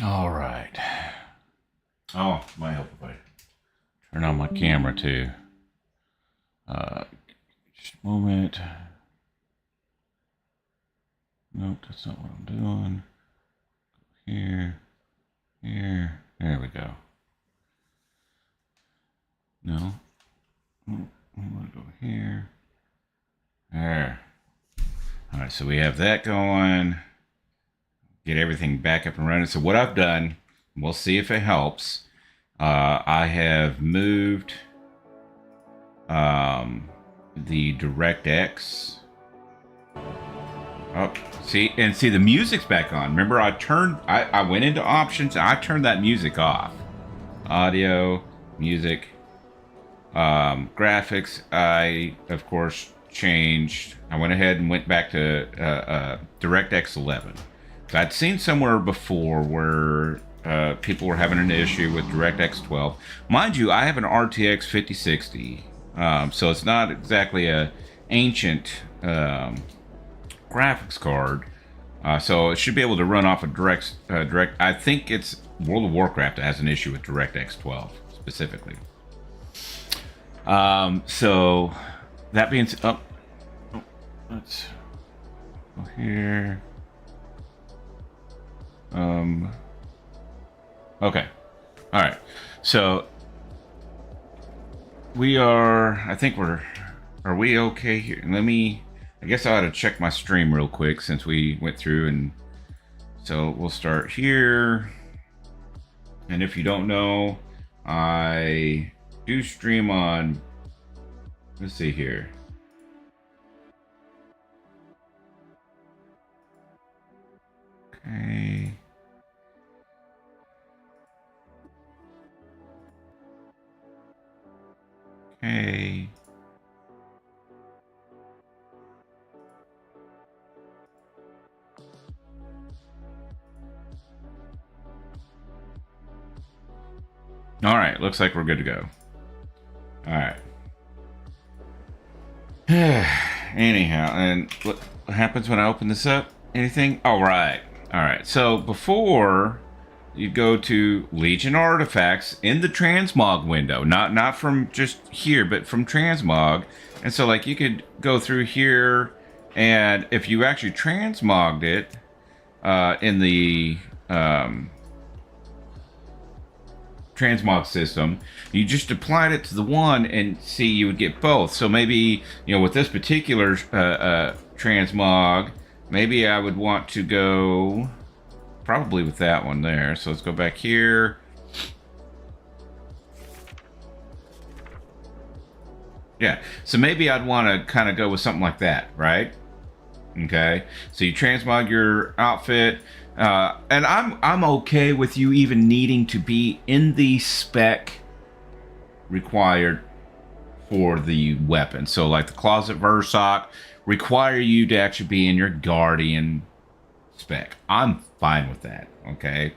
All right. Oh, might help if I turn on my camera too. Just a moment. Nope, that's not what I'm doing. Here. There we go. No. I'm going to go here. There. All right, so we have that going. Get everything back up and running. So what I've done, we'll see if it helps. I have moved the DirectX. Oh, see the music's back on. Remember, I went into options. I turned that music off. Audio, music, graphics. I of course changed. I went ahead and went back to DirectX 11. So I'd seen somewhere before where people were having an issue with DirectX 12. Mind you, I have an RTX 5060, so it's not exactly a ancient graphics card. So it should be able to run off of direct. I think it's World of Warcraft that has an issue with DirectX 12 specifically. So that being said, let's go here. Okay. All right. So we are. I think we're. Are we okay here? I guess I ought to check my stream real quick since we went through, and so we'll start here. And if you don't know, I do stream on. Let's see here. Okay. Okay. All right, looks like we're good to go. All right. Anyhow, and what happens when I open this up? Anything? All right. All right. So before you go to Legion Artifacts in the transmog window, not from just here, but from transmog. And so like you could go through here, and if you actually transmogged it in the transmog system, you just applied it to the one and see you would get both. So maybe, with this particular transmog, maybe I would want to go probably with that one there. So let's go back here. Yeah, so maybe I'd want to kind of go with something like that, right? Okay, so you transmog your outfit, and I'm okay with you even needing to be in the spec required for the weapon. So like the Closet Versoc require you to actually be in your Guardian spec. I'm fine with that, okay?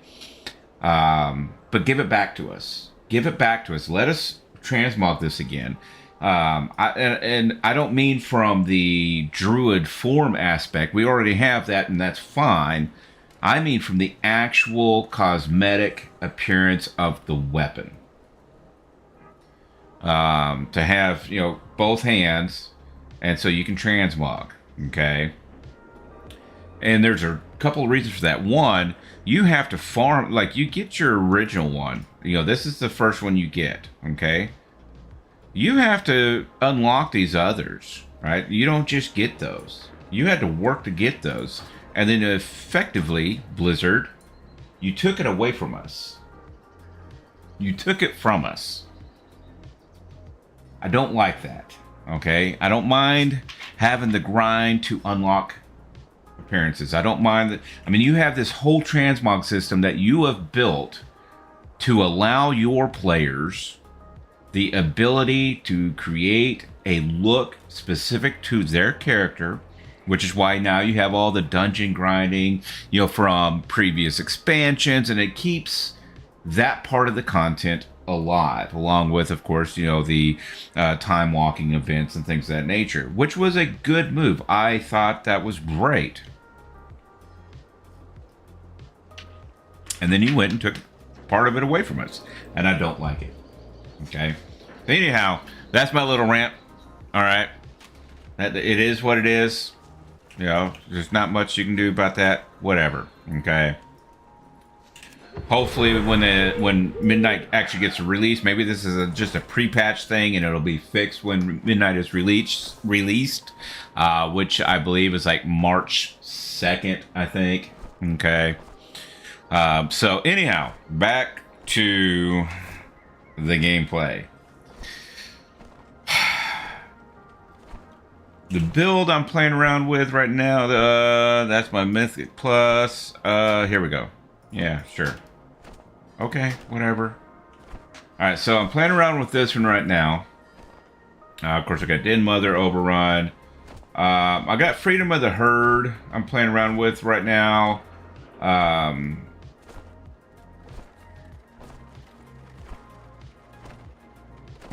But give it back to us. Give it back to us. Let us transmog this again. I don't mean from the Druid form aspect. We already have that, and that's fine. I mean from the actual cosmetic appearance of the weapon. To have, both hands, and so you can transmog, okay? And there's a couple of reasons for that. One, you have to farm, like you get your original one. This is the first one you get, okay? You have to unlock these others, right? You don't just get those. You had to work to get those. And then effectively, Blizzard, you took it away from us. You took it from us. I don't like that, okay? I don't mind having the grind to unlock appearances. I don't mind that. I mean, you have this whole transmog system that you have built to allow your players the ability to create a look specific to their character, which is why now you have all the dungeon grinding, from previous expansions, and it keeps that part of the content alive, along with, of course, the time walking events and things of that nature, which was a good move. I thought that was great. And then you went and took part of it away from us. And I don't like it. Okay? Anyhow, that's my little rant. All right? It is what it is. You know, there's not much you can do about that. Whatever. Okay? Hopefully when Midnight actually gets released, maybe this is just a pre-patch thing and it'll be fixed when Midnight is released, which I believe is like March 2nd, I think. Okay. So anyhow, back to the gameplay. The build I'm playing around with right now, that's my Mythic Plus. Here we go. Yeah, sure. Okay, whatever. Alright, so I'm playing around with this one right now. Of course, I got Den Mother Overrun. I got Freedom of the Herd I'm playing around with right now. I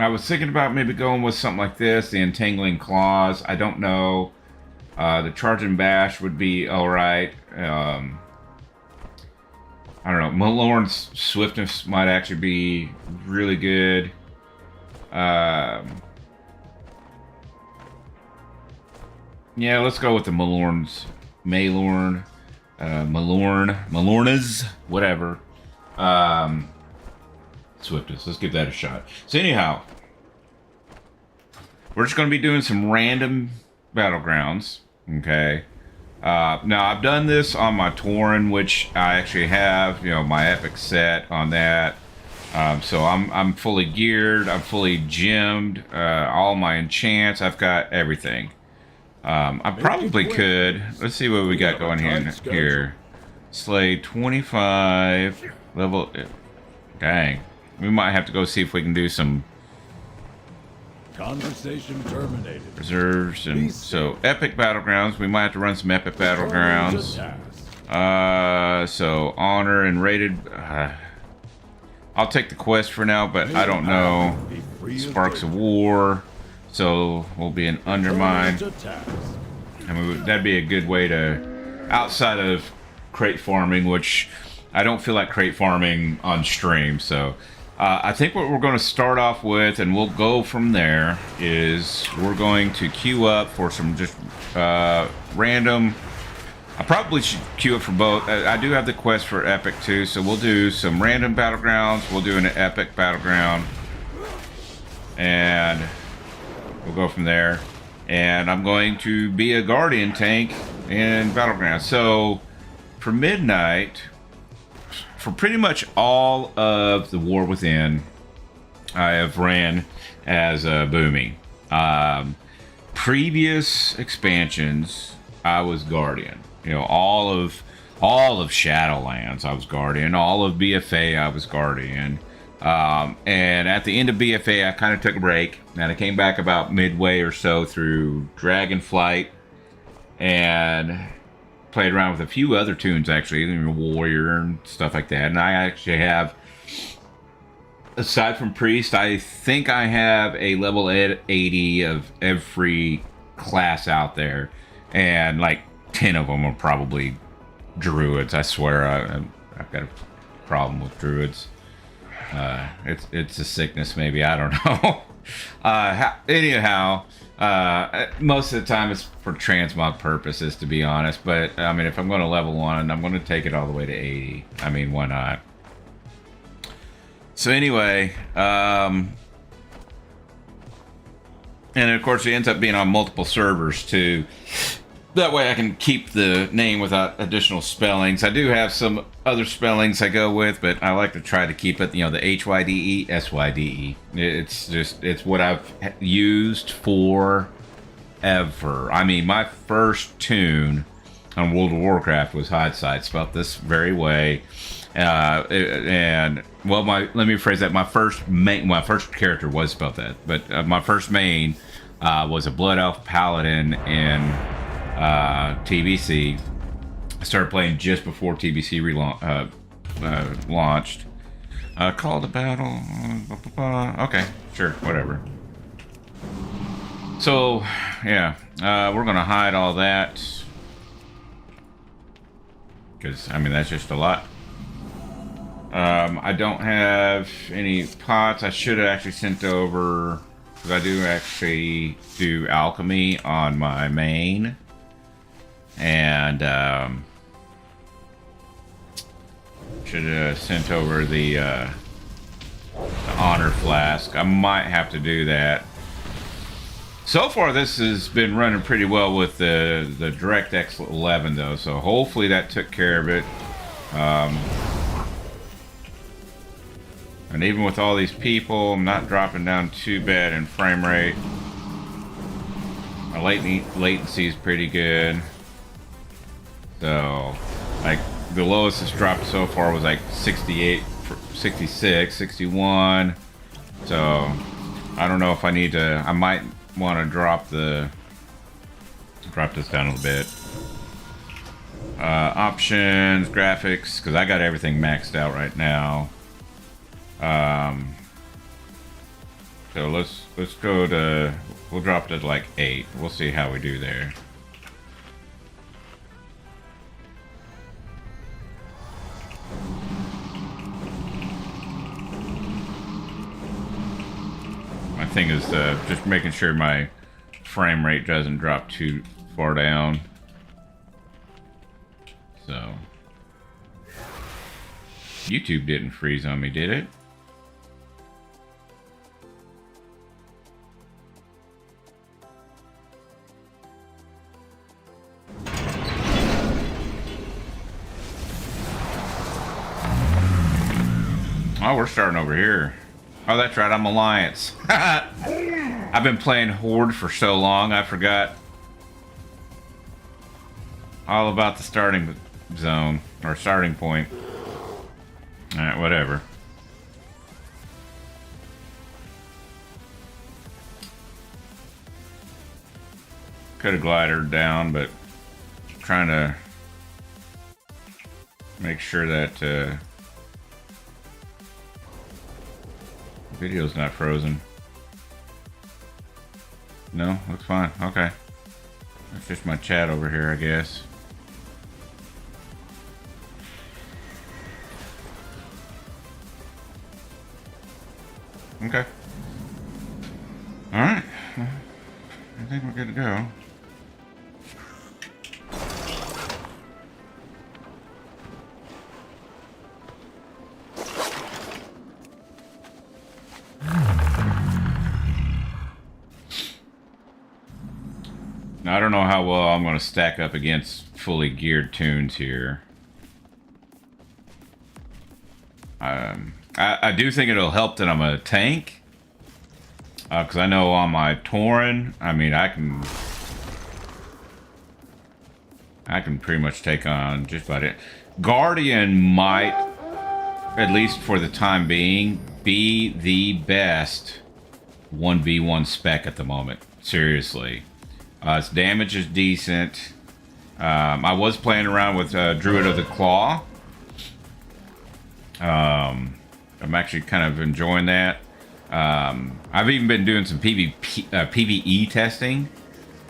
was thinking about maybe going with something like this, the Entangling Claws. I don't know. The Charging Bash would be alright. I don't know. Malorn's Swiftness might actually be really good. Yeah, let's go with the Malorn's. Malorna's, whatever. Swiftness. Let's give that a shot. So anyhow, we're just going to be doing some random battlegrounds. Okay. Now I've done this on my Tauren, which I actually have, you know, my epic set on that. So I'm fully geared, I'm fully gemmed, all my enchants, I've got everything. I probably could. Let's see what we got going here. Slay 25 level. Dang, we might have to go see if we can do some conversation terminated. Reserves and so epic battlegrounds. We might have to run some epic battlegrounds. So honor and rated. I'll take the quest for now, but I don't know. Sparks of War. So we'll be an undermine. I mean, that'd be a good way to, outside of crate farming, which I don't feel like crate farming on stream. So I think what we're going to start off with, and we'll go from there, is we're going to queue up for some just random. I probably should queue up for both. I do have the quest for epic too, so we'll do some random battlegrounds. We'll do an epic battleground, and we'll go from there. And I'm going to be a guardian tank in battleground. So for Midnight, for pretty much all of the War Within, I have ran as a Boomy. Previous expansions, I was Guardian. You know, all of Shadowlands, I was Guardian. All of BFA, I was Guardian. And at the end of BFA, I kind of took a break, and I came back about midway or so through Dragonflight, and played around with a few other tunes, actually, Warrior and stuff like that. And I actually have, aside from Priest, I think I have a level 80 of every class out there, and like 10 of them are probably Druids. I swear I've got a problem with Druids. It's a sickness, maybe, I don't know. Anyhow, most of the time it's for transmog purposes, to be honest. But I mean, if I'm going to level 1, I'm going to take it all the way to 80. I mean, why not? So anyway, and of course it ends up being on multiple servers too. That way I can keep the name without additional spellings. I do have some other spellings I go with, but I like to try to keep it, you know, the HYDE, SYDE. It's what I've used forever. I mean, my first tune on World of Warcraft was Hindsight, spelled this very way. And well, let me rephrase that. My first character was spelled that, but my first main was a Blood Elf Paladin in TBC. I started playing just before TBC launched. Call to battle. Okay, sure, whatever. So, yeah, we're gonna hide all that because I mean that's just a lot. I don't have any pots. I should have actually sent over, because I do actually do alchemy on my main. And should have sent over the honor flask. I might have to do that. So far, this has been running pretty well with the DirectX 11, though. So hopefully that took care of it. And even with all these people, I'm not dropping down too bad in frame rate. My latency is pretty good. So, like, the lowest it's dropped so far was like 68, 66, 61. So, I don't know if I need to. I might want to drop this down a little bit. Options, graphics, because I got everything maxed out right now. So let's go to. We'll drop it to like 8. We'll see how we do there. My thing is just making sure my frame rate doesn't drop too far down. So YouTube didn't freeze on me, did it? Oh, we're starting over here. Oh, that's right, I'm Alliance. I've been playing Horde for so long, I forgot all about the starting zone, or starting point. Alright, whatever. Could have glided down, but trying to make sure that video's not frozen. No, looks fine. Okay. That's just my chat over here, I guess. Okay. Alright. I think we're good to go. Now, I don't know how well I'm going to stack up against fully geared tunes here. I do think it'll help that I'm a tank. Because I know on my Tauren, I mean, I can pretty much take on just about it. Guardian might, at least for the time being, be the best 1v1 spec at the moment. Seriously. Its damage is decent. I was playing around with Druid of the Claw. I'm actually kind of enjoying that. I've even been doing some PvE testing.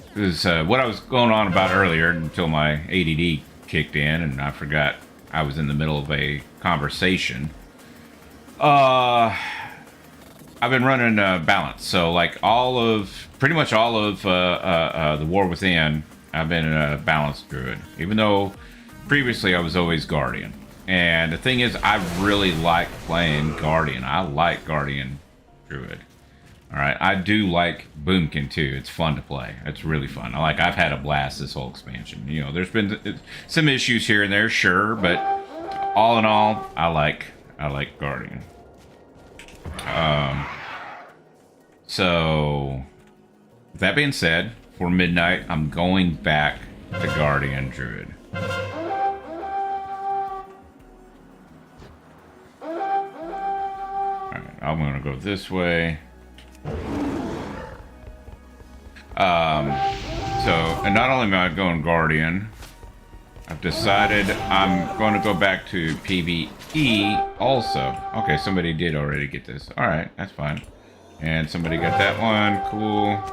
Because what I was going on about earlier until my ADD kicked in and I forgot I was in the middle of a conversation. I've been running balance. So like pretty much all of the War Within, I've been a balanced Druid. Even though previously I was always Guardian. And the thing is, I really like playing Guardian. I like Guardian Druid. Alright, I do like Boomkin too. It's fun to play. It's really fun. I've had a blast this whole expansion. You know, there's been some issues here and there, sure, but all in all, I like Guardian. So with that being said, for midnight, I'm going back to Guardian Druid. Alright, I'm gonna go this way. And not only am I going Guardian, I've decided I'm going to go back to PvE also. Okay, somebody did already get this. Alright, that's fine. And somebody got that one. Cool.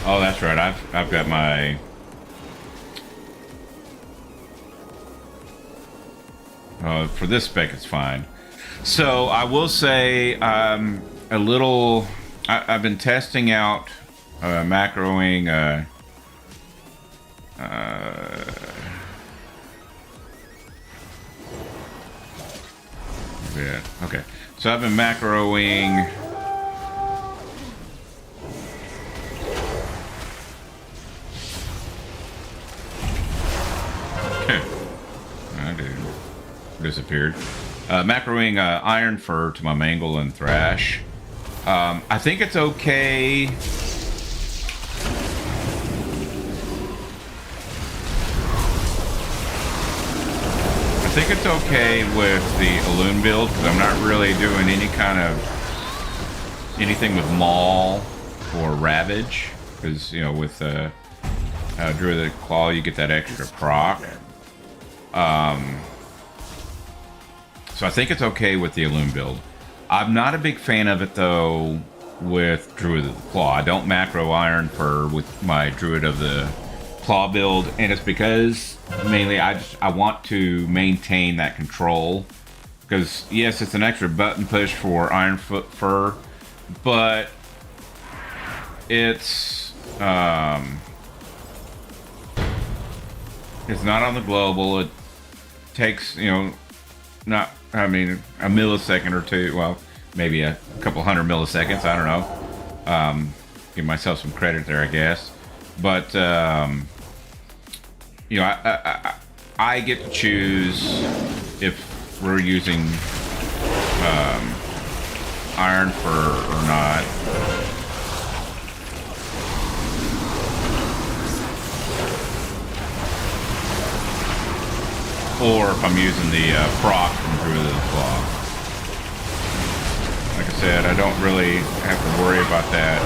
Oh, that's right. I've got my. For this spec, it's fine. So I will say a little. I've been testing out macroing. Yeah. Okay. So I've been macroing. I do. Disappeared. Macroing Iron Fur to my Mangle and Thrash. I think it's okay. I think it's okay with the Elune build because I'm not really doing any kind of anything with Maul or Ravage because you know with Druid Claw you get that extra proc. So I think it's okay with the Elune build. I'm not a big fan of it though with Druid of the Claw. I don't macro Iron Fur with my Druid of the Claw build, and it's because mainly I want to maintain that control. Because yes, it's an extra button push for Iron Fur, but it's not on the global. It takes not. I mean, a millisecond or two. Well, maybe a couple hundred milliseconds. I don't know. Give myself some credit there, I guess. But I get to choose if we're using Iron Fur or not. Or if I'm using the proc from Druid of the Claw. Like I said, I don't really have to worry about that.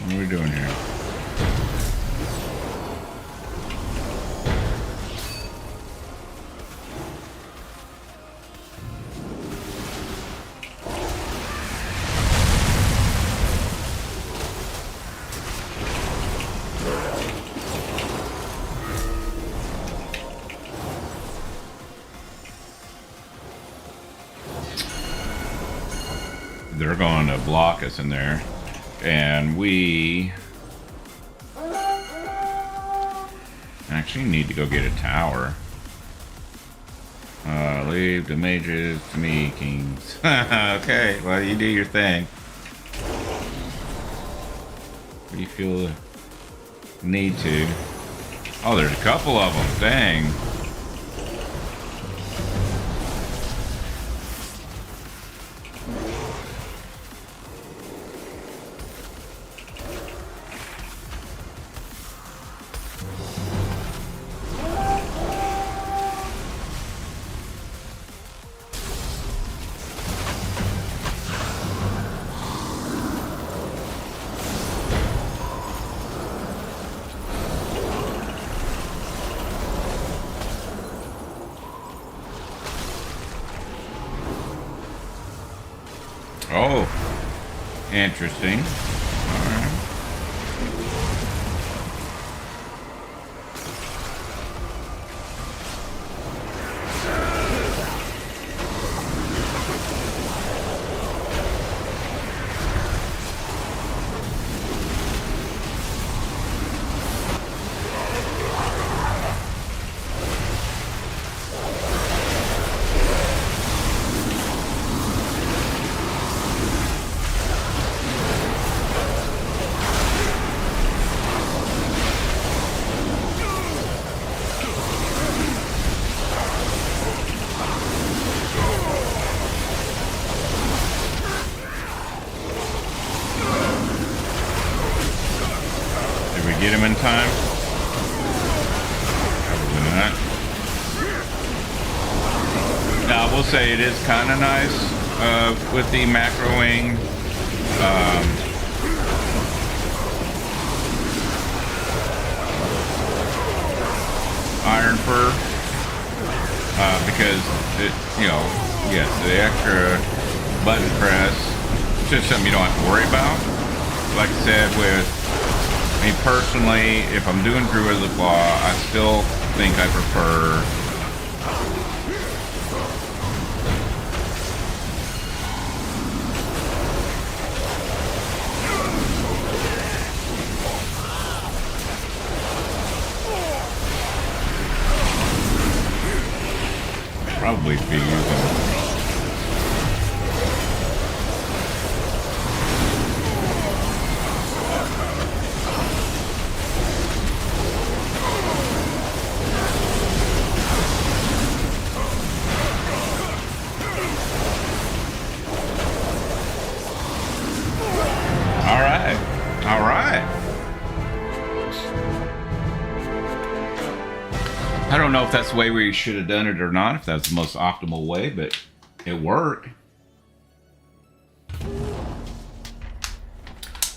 What are we doing here? They're going to block us in there, and we actually need to go get a tower. Leave the mages to me, kings. Okay, well, you do your thing. What do you feel the need to? Oh, there's a couple of them. Dang. Oh, interesting. All right. Get him in time? Probably not. Now, I will say it is kind of nice with the macroing. prefer, because it, you know, yes, the extra button press, it's just something you don't have to worry about. Like I said, with me personally, if I'm doing Druid of the Claw, I still think I prefer probably be using. All right. All right. I don't know if that's the way we should have done it or not, if that's the most optimal way, but it worked.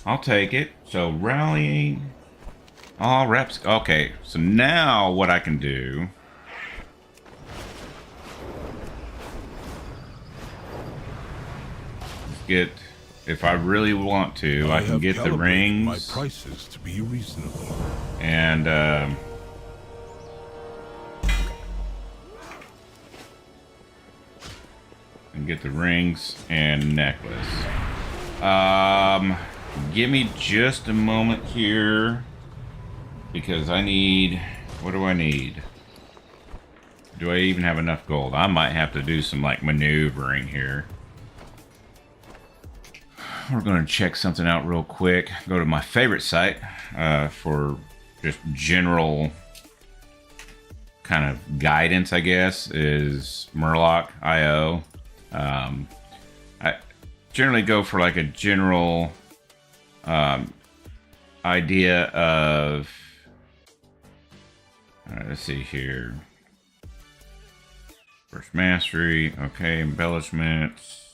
I'll take it. So rallying all reps. Okay, so now what I can do is get, if I really want to, I can get the rings. My prices to be reasonable. And get the rings and necklace. Give me just a moment here, because I need, what do I need? Do I even have enough gold? I might have to do some like maneuvering here. We're going to check something out real quick. Go to my favorite site for just general kind of guidance, I guess, is Murloc.io. I generally go for like a general idea of, let's see here. First mastery, okay, embellishments.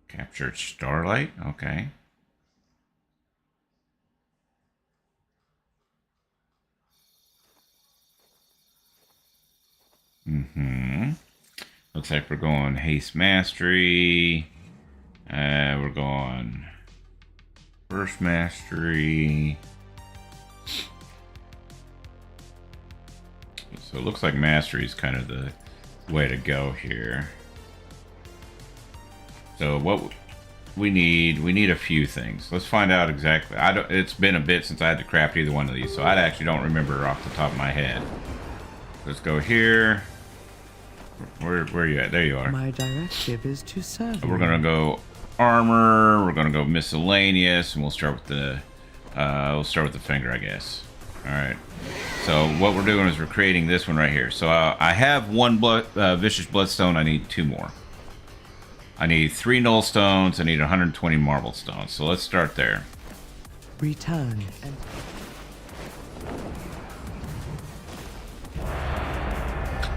Captured starlight, okay. Looks like we're going haste mastery. We're going first mastery. So it looks like mastery is kind of the way to go here. So what we need a few things. Let's find out exactly. It's been a bit since I had to craft either one of these, so I actually don't remember off the top of my head. Let's go here. Where are you at? There you are. My directive is to serve. We're gonna go armor. We're gonna go miscellaneous, and we'll start with the finger, I guess. All right. So what we're doing is we're creating this one right here. So I have one vicious bloodstone. I need 2 more. I need 3 null stones. I need 120 marble stones. So let's start there. Return and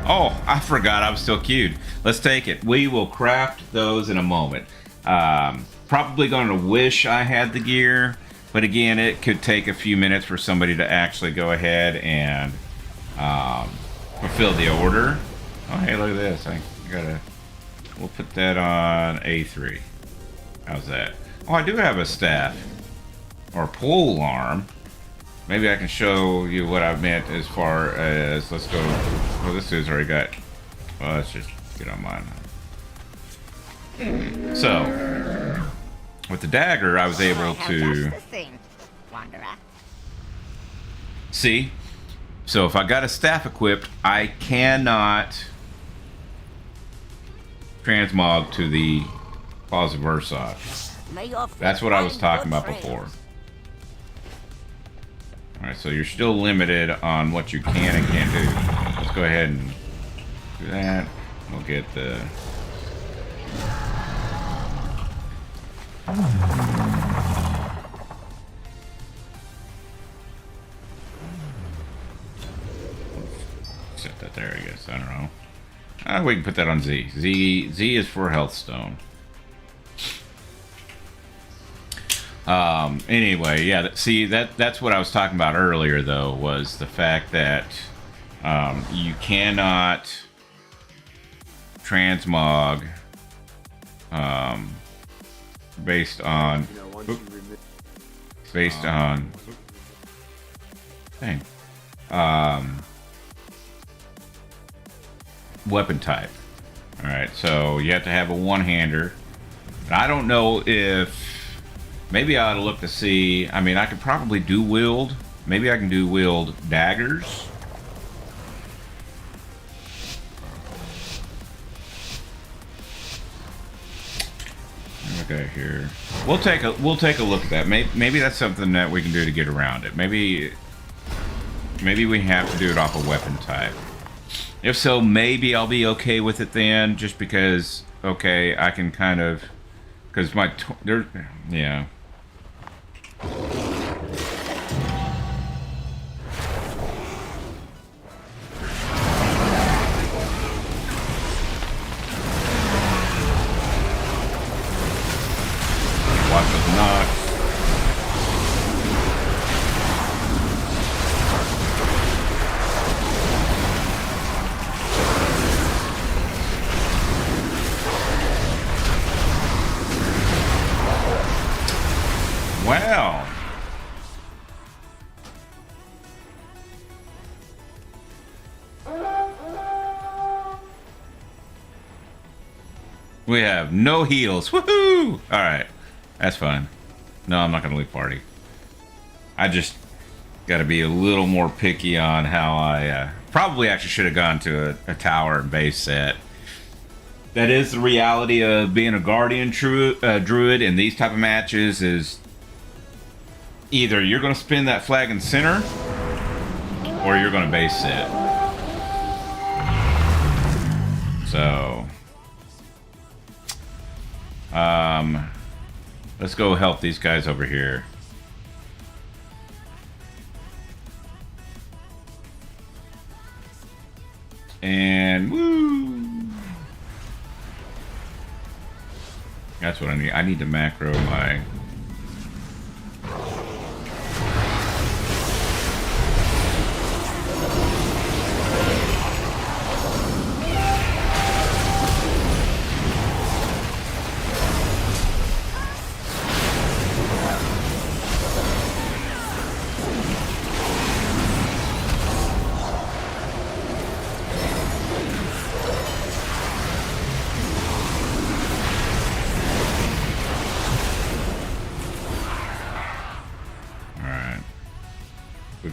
Oh, I forgot I was still queued. Let's take it. We will craft those in a moment. Probably going to wish I had the gear, but again, it could take a few minutes for somebody to actually go ahead and fulfill the order. Oh, hey, look at this. We'll put that on A3. How's that? Oh, I do have a staff or pole arm. Maybe I can show you what I meant as far as, let's go, well, this dude's already got, well, let's just get on mine. So, with the dagger, I was able to see. So if I got a staff equipped, I cannot transmog to the Paws of Ursok. That's what I was talking about before. Alright, so you're still limited on what you can and can't do. Let's go ahead and do that. We'll get the... Set that there, I guess. I don't know. We can put that on Z. Z is for health stone. Anyway, yeah. See, that's what I was talking about earlier, though, was the fact that you cannot transmog based on dang, weapon type. All right, so you have to have a one-hander. And I don't know if maybe I ought to look to see. I mean, I could probably do wield. Maybe I can do wield daggers. Okay, here we'll take a look at that. Maybe that's something that we can do to get around it. Maybe we have to do it off a weapon type. If so, maybe I'll be okay with it then, just because, okay, I can kind of, because yeah. Watch those knocks. Wow. We have no heals. Woohoo! All right. That's fine. No, I'm not going to leave party. I just got to be a little more picky on how I... probably actually should have gone to a tower and base set. That is the reality of being a Guardian Druid in these type of matches is... either you're going to spin that flag in center, or you're going to base set. So... let's go help these guys over here. And woo! That's what I need. I need to macro my...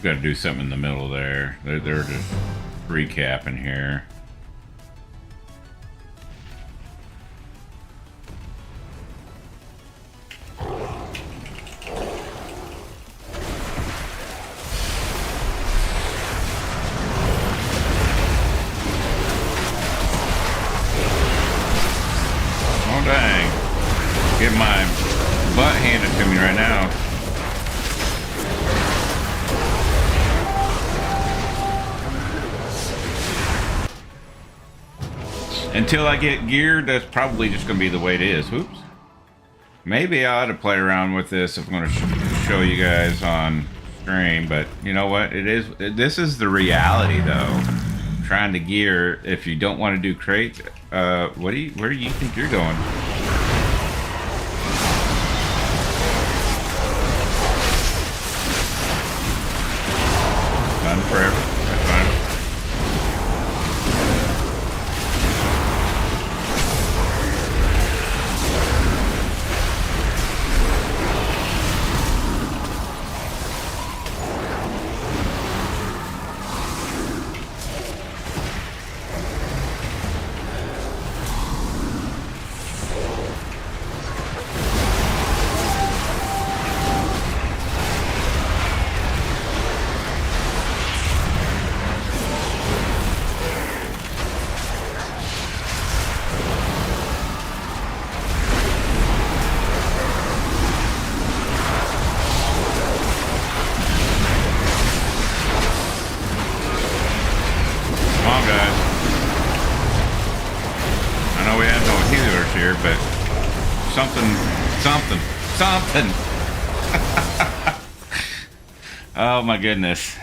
Got to do something in the middle there. They're just recapping here. Oh dang. Get my butt handed to me right now. Until I get geared, that's probably just going to be the way it is. Whoops. Maybe I ought to play around with this if I'm going to show you guys on stream, but you know what? This is the reality, though. Trying to gear, if you don't want to do crate, where do you think you're going? Done forever. That's fine. Something. Oh my goodness.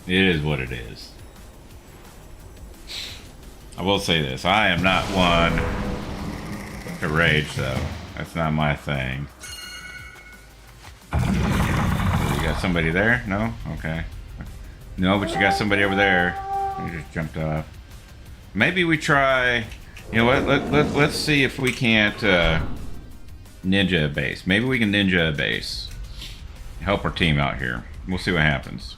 It is what it is. I will say this. I am not one to rage, though. That's not my thing. You got somebody there? No? Okay. No, but you got somebody over there. You just jumped off. Maybe we try... You know what? Let's see if we can't ninja a base. Maybe we can ninja a base. Help our team out here. We'll see what happens.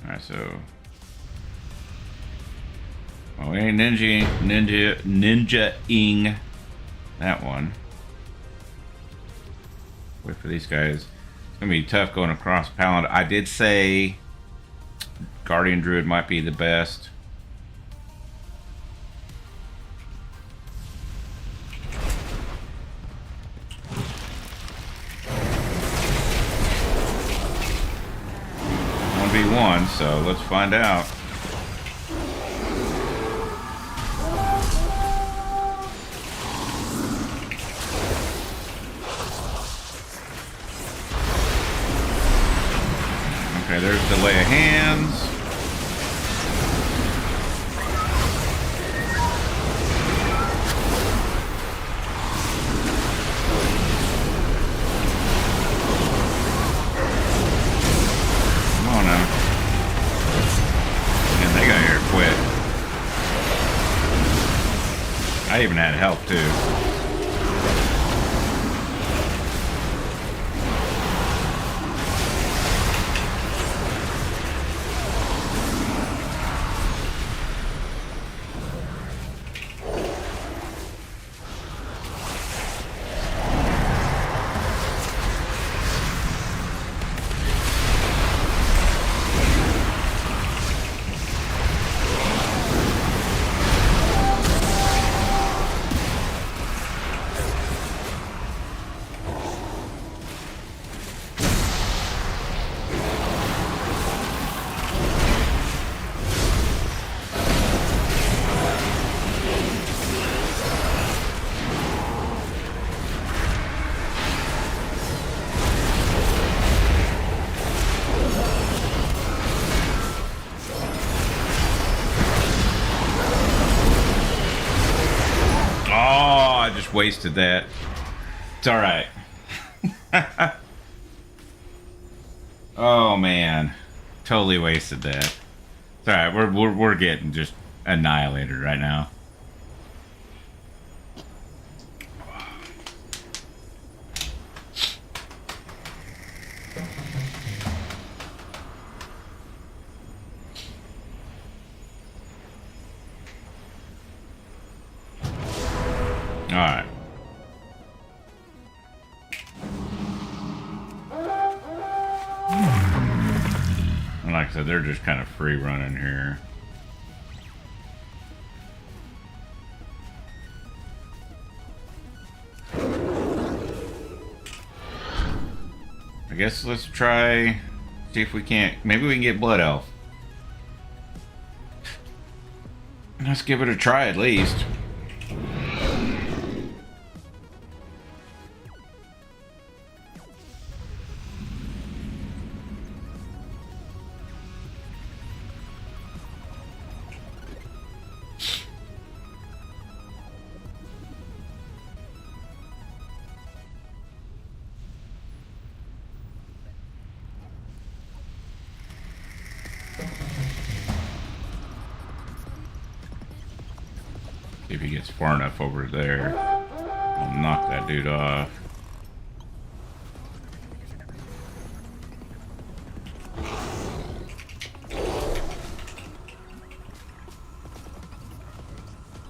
Alright, so... Oh, we ain't ninja-ing that one. Wait for these guys. It's gonna be tough going across Paladin. I did say Guardian Druid might be the best. One, so let's find out. Okay, there's the lay of hands. Come on now. And they got here quick. I even had help too. Wasted that. It's all right. Oh man, totally wasted that. It's all right. We're getting just annihilated right now. All right. And like I said, they're just kind of free running here. I guess let's try, see if we can't, maybe we can get Blood Elf. Let's give it a try at least. If he gets far enough over there, I'll knock that dude off.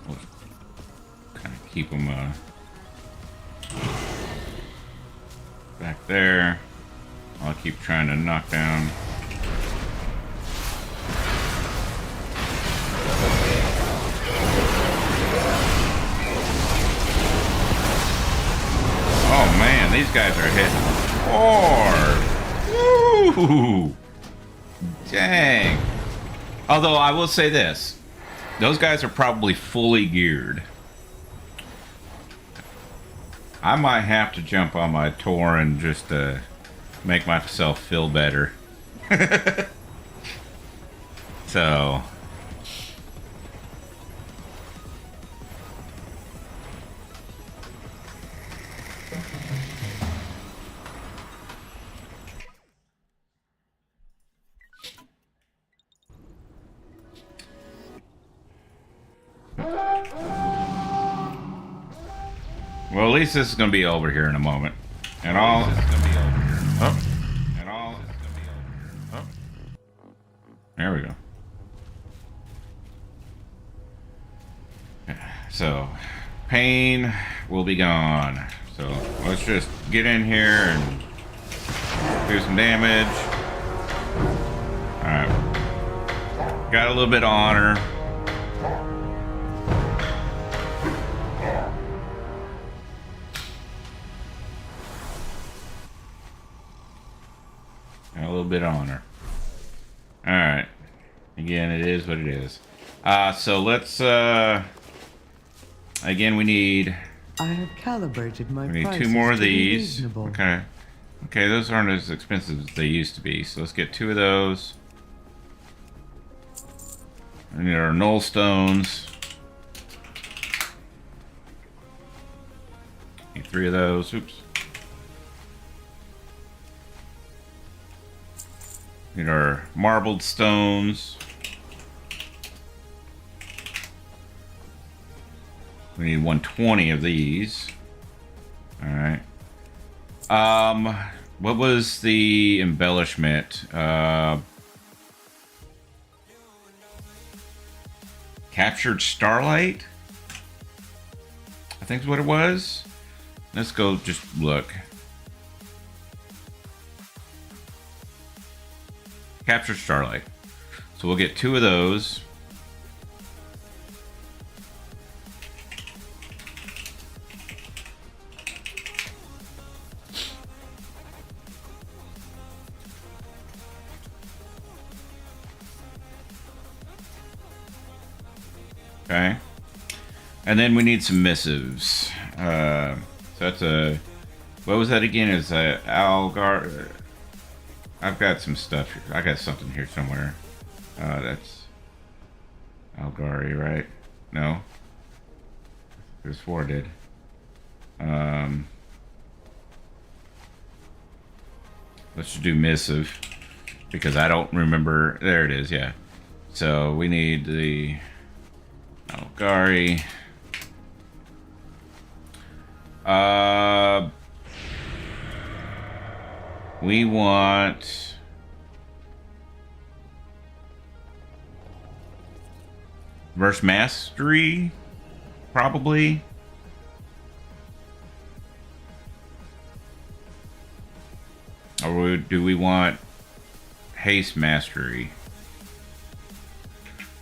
We'll kind of keep him back there. I'll keep trying to knock down. Oh man, these guys are hitting hard. Ooh, dang. Although I will say this, those guys are probably fully geared. I might have to jump on my Tauren just to make myself feel better. So. Well, at least this is going to be over here in a moment. And all. Oh. And all. Oh. There we go. So, pain will be gone. So, let's just get in here and do some damage. Alright. Got a little bit of honor. Got a little bit of honor. Alright. Again, it is what it is. So let's, again, we need I have calibrated my two prices more of to be these. reasonable. Okay. Okay, those aren't as expensive as they used to be. So let's get 2 of those. We need our null stones. Need 3 of those. Oops. Need our marbled stones. We need 120 of these. Alright. What was the embellishment? Captured Starlight? I think is what it was. Let's go just look. Captured Starlight. So we'll get 2 of those. Okay. And then we need some missives. So that's a... What was that again? Is a Algar... I've got some stuff here. I got something here somewhere. That's... Algari, right? No? There's 4 did. Let's just do missive. Because I don't remember... There it is, yeah. So we need the... Algari. We want Verse Mastery, probably. Or do we want Haste Mastery?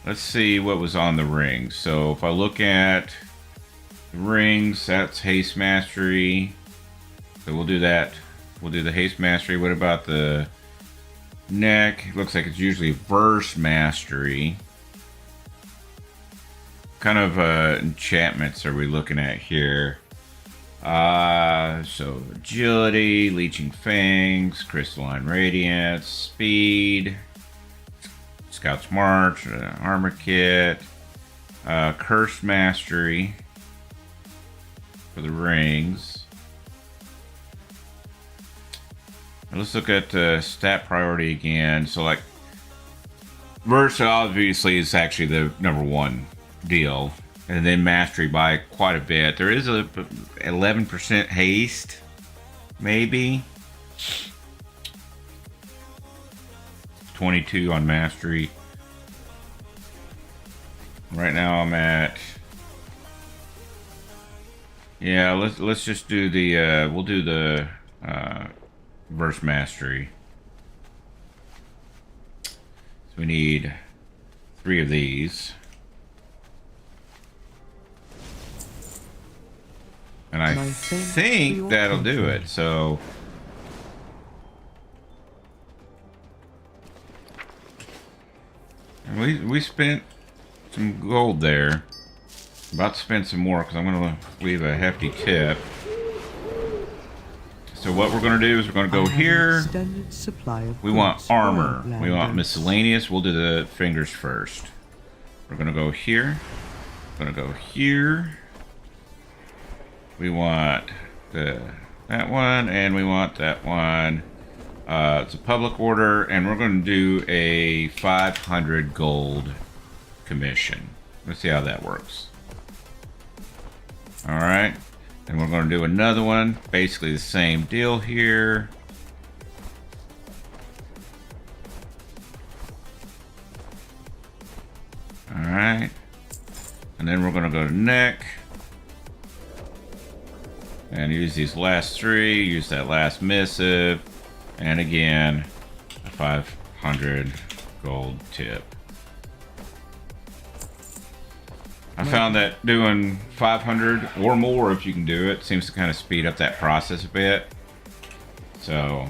Let's see what was on the rings. So if I look at the rings, that's Haste Mastery. So we'll do that. We'll do the Haste Mastery. What about the neck? Looks like it's usually Verse Mastery. What kind of enchantments are we looking at here? So Agility, Leeching Fangs, Crystalline Radiance, Speed, Scout's March, Armor Kit, Curse Mastery for the rings. And let's look at stat priority again. So like, Verse obviously is actually the #1 deal. And then Mastery by quite a bit. There is a 11% haste, maybe. 22 on Mastery. Right now I'm at... Yeah, let's just do the... we'll do the Verse Mastery. So we need 3 of these. And I think that'll do it. So We spent some gold there. About to spend some more because I'm going to leave a hefty tip. So what we're going to do is we're going to go here. Extended supply of We want goods for armor. We want outlanders. miscellaneous. We'll do the fingers first. We're going to go here. We're going to go here. We want that one, and we want that one. It's a public order, and we're going to do a 500 gold commission. Let's see how that works. All right. And we're going to do another one. Basically the same deal here. All right. And then we're going to go to neck. And use these last three. Use that last missive. And again, a 500 gold tip. I found that doing 500 or more, if you can do it, seems to kind of speed up that process a bit. So,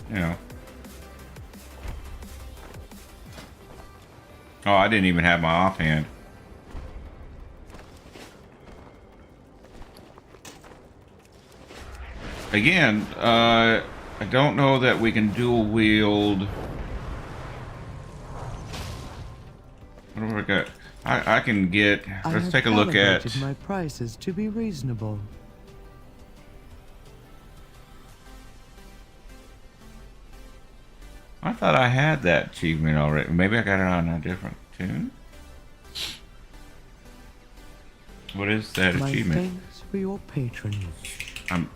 you know. Oh, I didn't even have my offhand. Again, I don't know that we can dual wield. What do we got? I can get. Let's take a look at. calibrated my prices to be reasonable. I thought I had that achievement already. Maybe I got it on a different tune. What is that My achievement? thanks for your patronage. I'm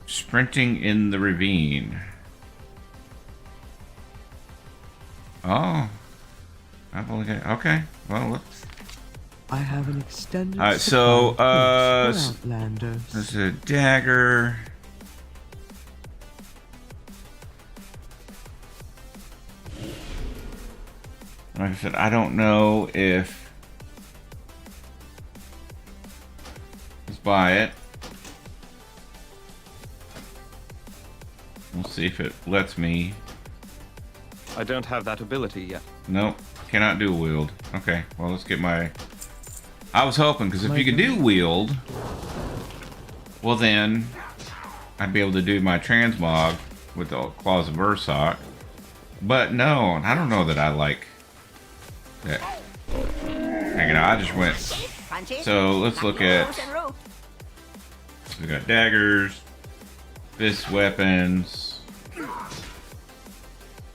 sprinting in the ravine. Oh, I've only got. Okay, well, let's. I have an extended Alright, supply so, of goods for outlanders. There's a dagger. Like I said, I don't know if. Let's buy it. We'll see if it lets me. I don't have that ability yet. Nope, cannot do wield. Okay, well, let's get my. I was hoping, because if My you could do wield, well then, I'd be able to do my transmog with the Claws of Ursoc. But no, I don't know that I like that. Hang on, I just went. So let's look at. We got daggers, fist weapons.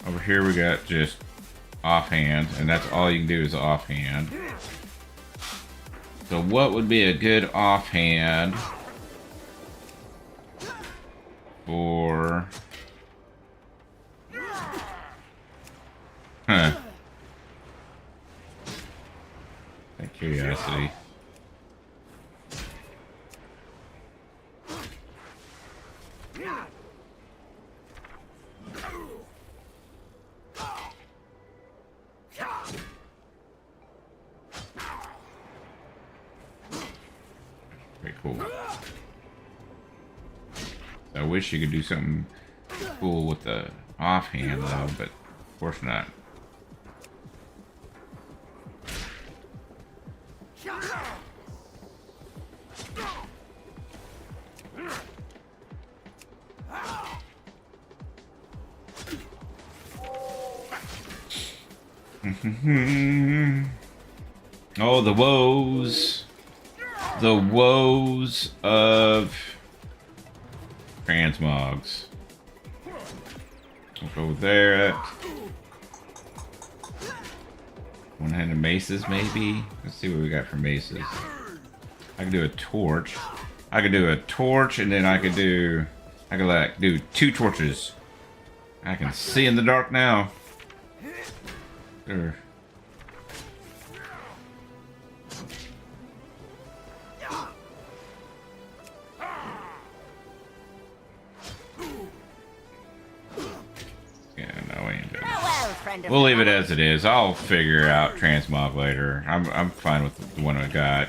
Over here we got just offhand, and that's all you can do is offhand. So what would be a good offhand for... Huh. That curiosity. Pretty cool. I wish you could do something cool with the offhand though, but of course not. Oh, the woes. The woes of transmogs. We'll go there. One-handed maces, maybe? Let's see what we got for maces. I can do a torch. I could do a torch, and then I could do two torches. I can see in the dark now. Sure. Yeah, no, we ain't doing this. We'll leave it as it is. I'll figure out transmog later. I'm fine with the one I got.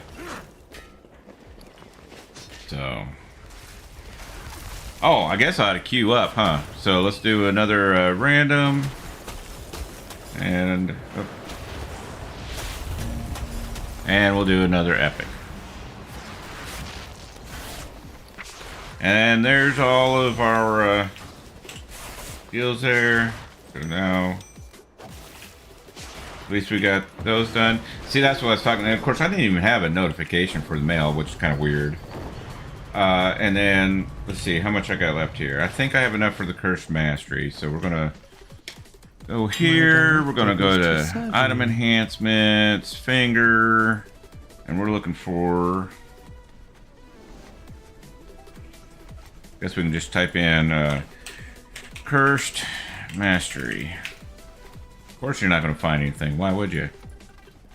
So. Oh, I guess I ought to queue up, huh? So let's do another random. And And we'll do another epic. And there's all of our deals there. So now, at least we got those done. See, that's what I was talking about. Of course, I didn't even have a notification for the mail, which is kind of weird. And then, let's see, how much I got left here. I think I have enough for the Cursed Mastery. So we're going to go here. We're going to go to Item Enhancements, Finger. And we're looking for... guess we can just type in Cursed Mastery. Of course you're not going to find anything. Why would you?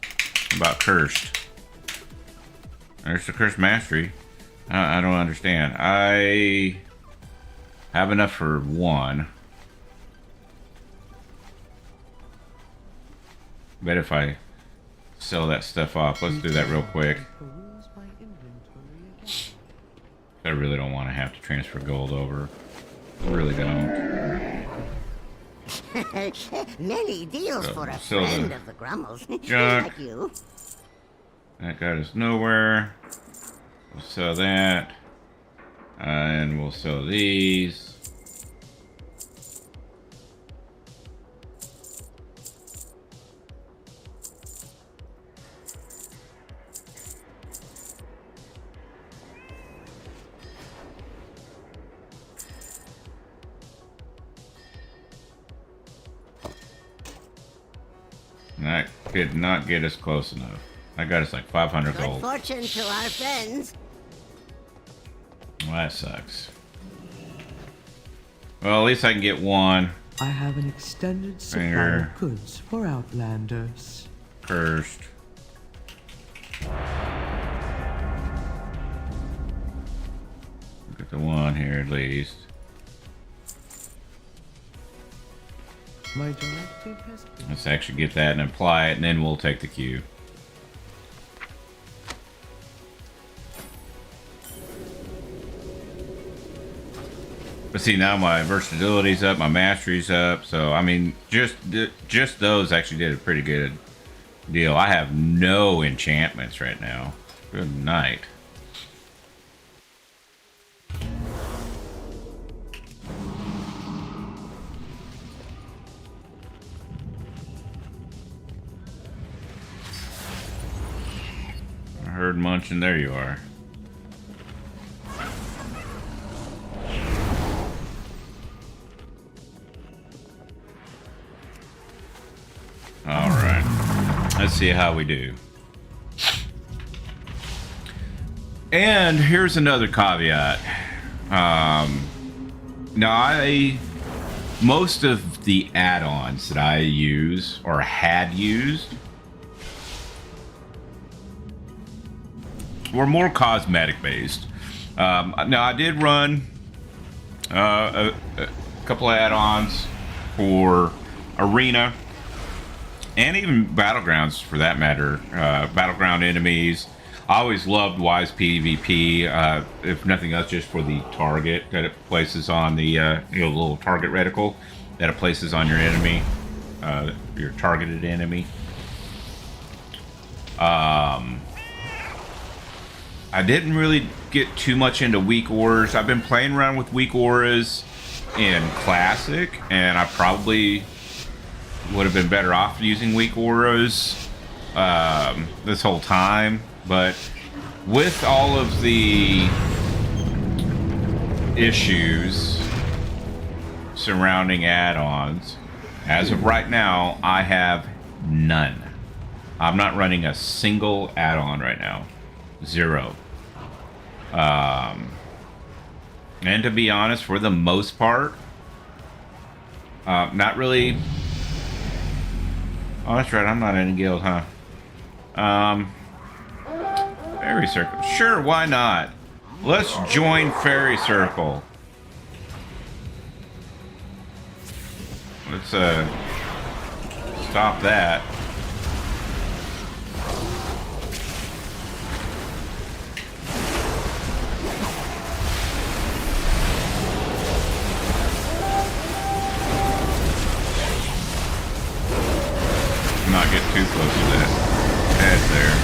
How about Cursed? There's the Cursed Mastery. I don't understand. I have enough for one. Bet if I sell that stuff off. Let's do that real quick. I really don't want to have to transfer gold over. I really don't. Many deals So, for a sell the friend of the Grummels. junk. Like you. That got us nowhere. We'll sell that. And we'll sell these. That did not get us close enough. That got us like 500 Good gold. fortune to our friends. Well, that sucks. Well, at least I can get one. I have an extended supply Finger. of goods for Outlanders. Cursed. Get the one here at least. My directive has been... Let's actually get that and apply it, and then we'll take the cue. But see, now my versatility's up, my mastery's up, so I mean, just those actually did a pretty good deal. I have no enchantments right now. Good night. I heard munching. There you are. All right. Let's see how we do. And here's another caveat. Now, most of the add-ons that I use or had used were more cosmetic based. Now, I did run a couple of add-ons for Arena and even Battlegrounds for that matter. Battleground enemies. I always loved Wise PvP, if nothing else, just for the target that it places on the little target reticle that it places on your enemy, your targeted enemy. I didn't really get too much into weak auras. I've been playing around with weak auras in Classic, and I probably would have been better off using weak auras this whole time. But with all of the issues surrounding add-ons, as of right now, I have none. I'm not running a single add-on right now. Zero. And to be honest, for the most part, not really. Oh, that's right. I'm not in a guild, huh? Fairy Circle. Sure, why not? Let's join Fairy Circle. Let's stop that. Not get too close to that head there.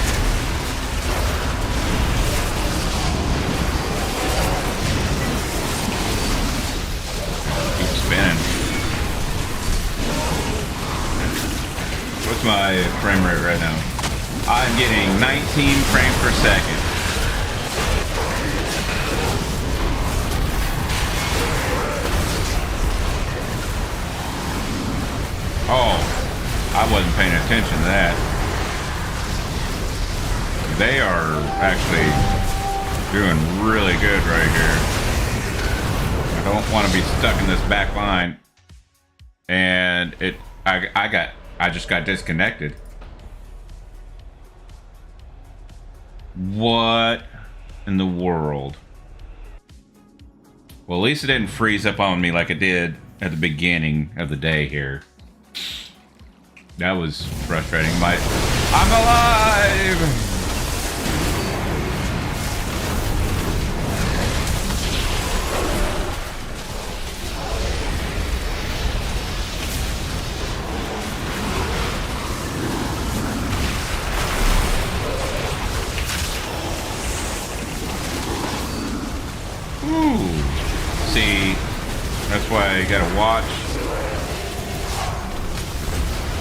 my frame rate right now? I'm getting 19 frames per second. Oh, I wasn't paying attention to that. They are actually doing really good right here. I don't want to be stuck in this back line. And I just got disconnected. What in the world? Well, at least it didn't freeze up on me like it did at the beginning of the day here. That was frustrating. I'm alive! See, that's why you gotta watch.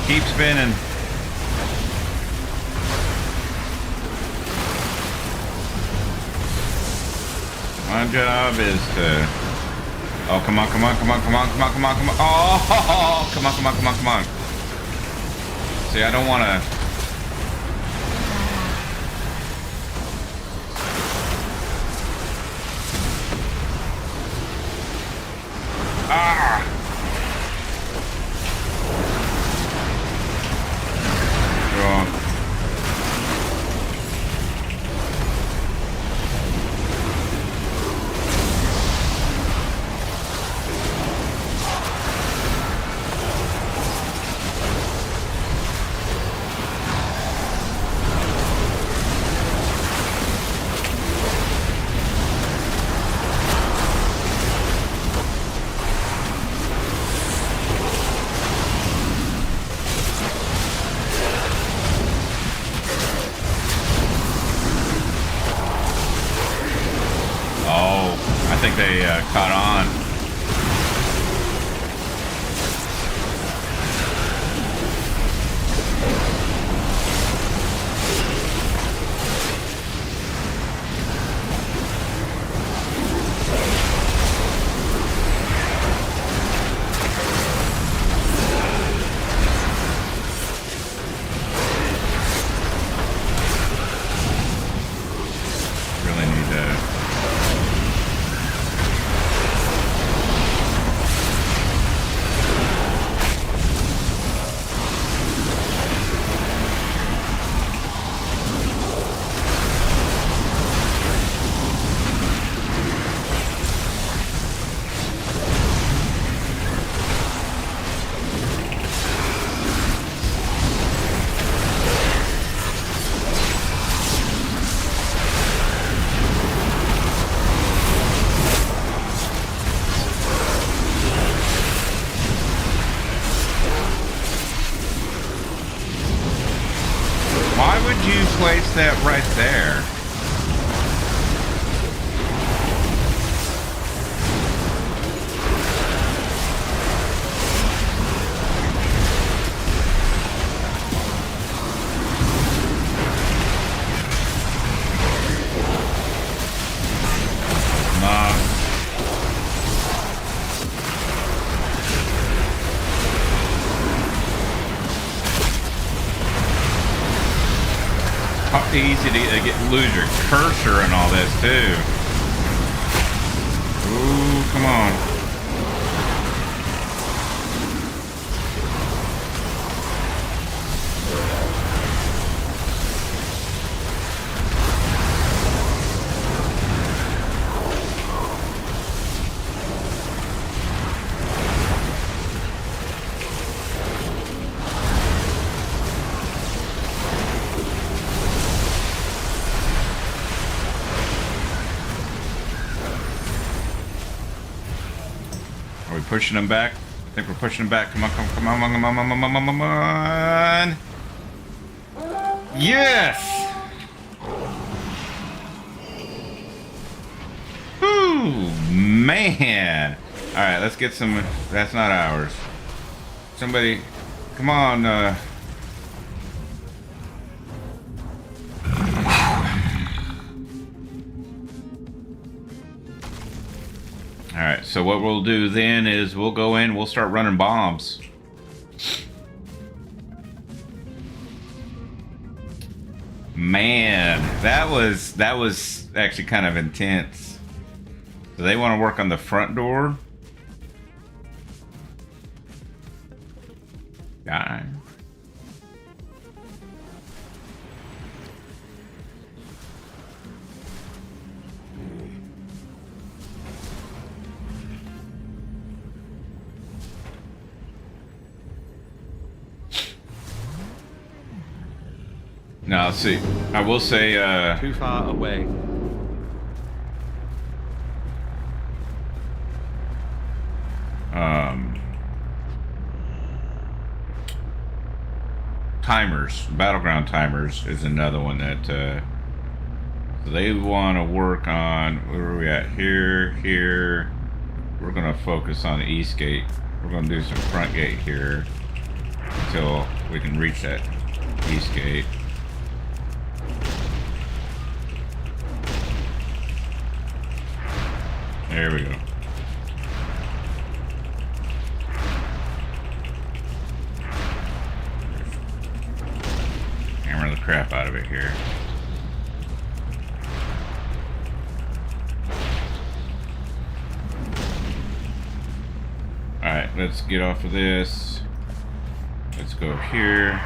Keep spinning. My job is to... Oh, come on, come on, come on, come on, come on, come on, come on. Oh, come on, come on, come on, come on. See, I don't want to... Ah! Wrong. I think they caught on. Really need to... Why would you place that right there? Easy to lose your cursor and all this too. Ooh, come on. Are we pushing them back? I think we're pushing them back. Come on, come on, come on, come on, come on, come on, come on. Yes! Ooh, man. All right, let's get some. That's not ours. Somebody, come on. So what we'll do then is we'll go in, we'll start running bombs. Man, that was actually kind of intense. So they want to work on the front door. Die. Now, let's see. I will say, Too far away. timers, battleground timers is another one that, so they want to work on, where are we at? Here. We're going to focus on the east gate. We're going to do some front gate here until we can reach that east gate. There we go. Hammer the crap out of it here. Alright, let's get off of this. Let's go here.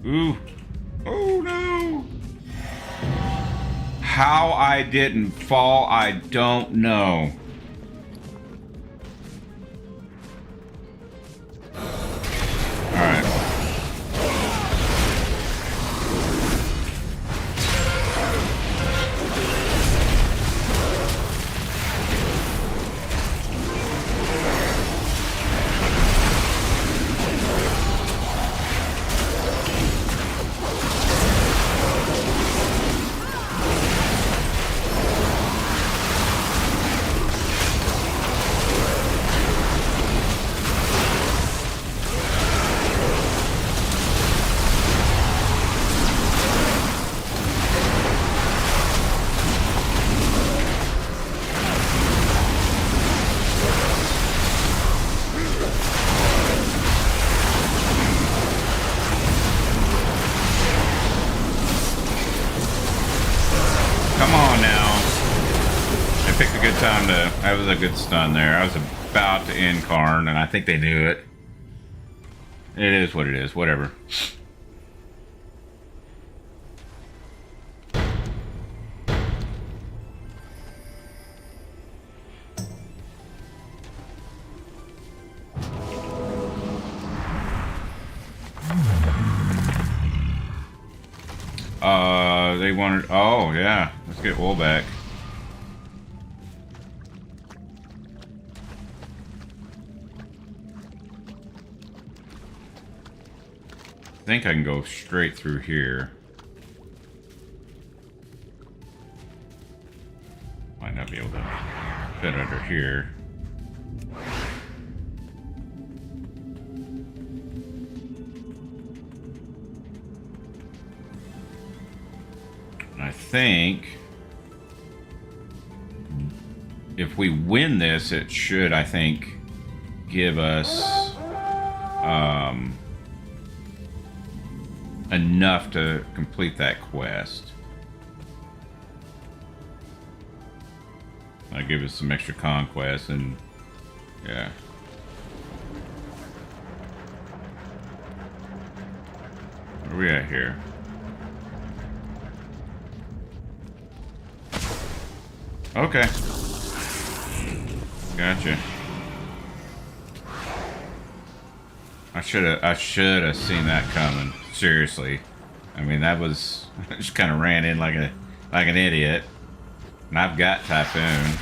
Ooh. Oh no. How I didn't fall, I don't know. Alright. Come on now. I picked a good time to... That was a good stun there. I was about to end Karn, and I think they knew it. It is what it is. Whatever. They wanted... Oh, yeah. Let's get wool back. I think I can go straight through here. Might not be able to fit under here. I think if we win this, it should, I think, give us enough to complete that quest. That'll give us some extra conquest and yeah. Where are we at here? Okay. Gotcha. I should have seen that coming. Seriously. I mean, that was I just kind of ran in like an idiot. And I've got Typhoon.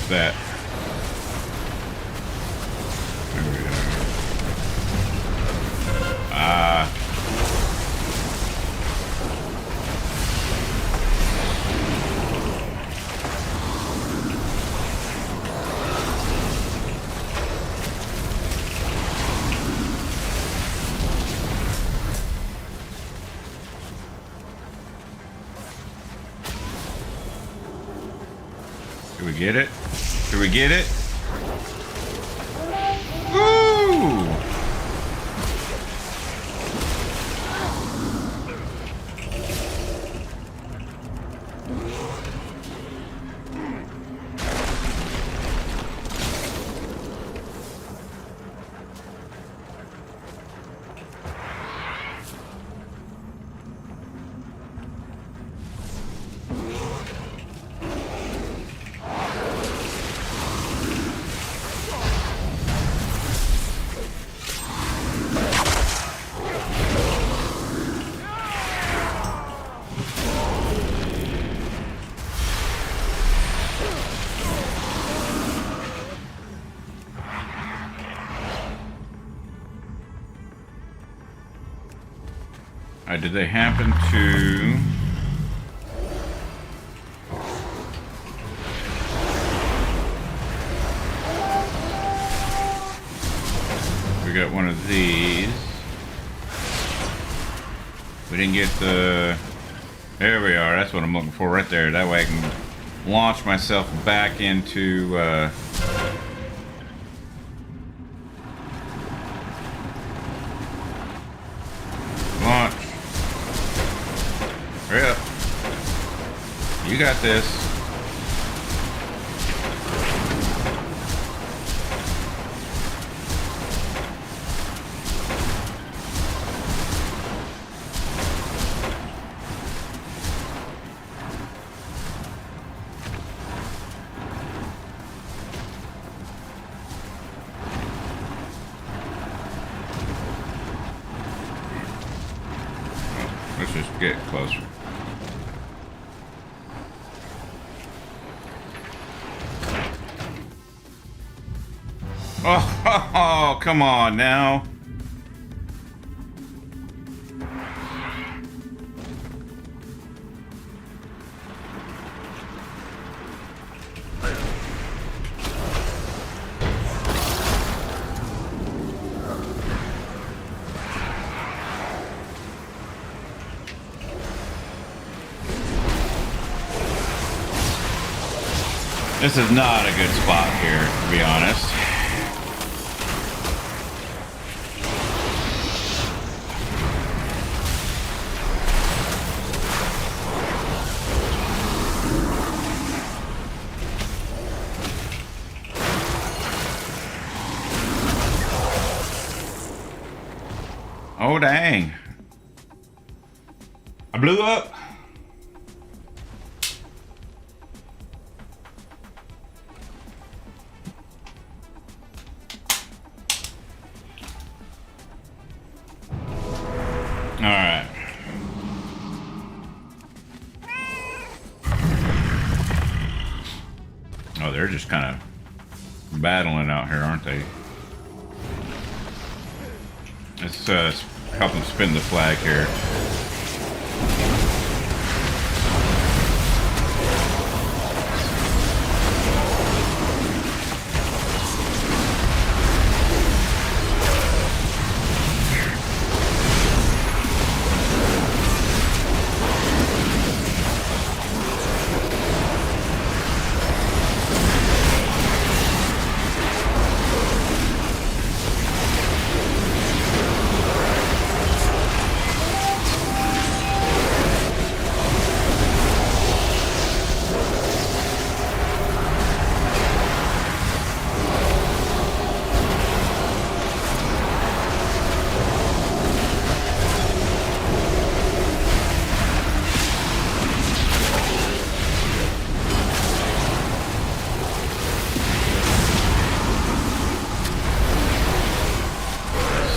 That. Did we get it? Did we get it? Woo! Did they happen to... We got one of these. We didn't get the... There we are. That's what I'm looking for right there. That way I can launch myself back into... Launch. Hurry up. You got this. Let's just get closer. Oh, come on now. This is not a good spot here, to be honest. Oh, dang. I blew up. All right. Oh, they're just kind of battling out here, aren't they? Let's help them spin the flag here.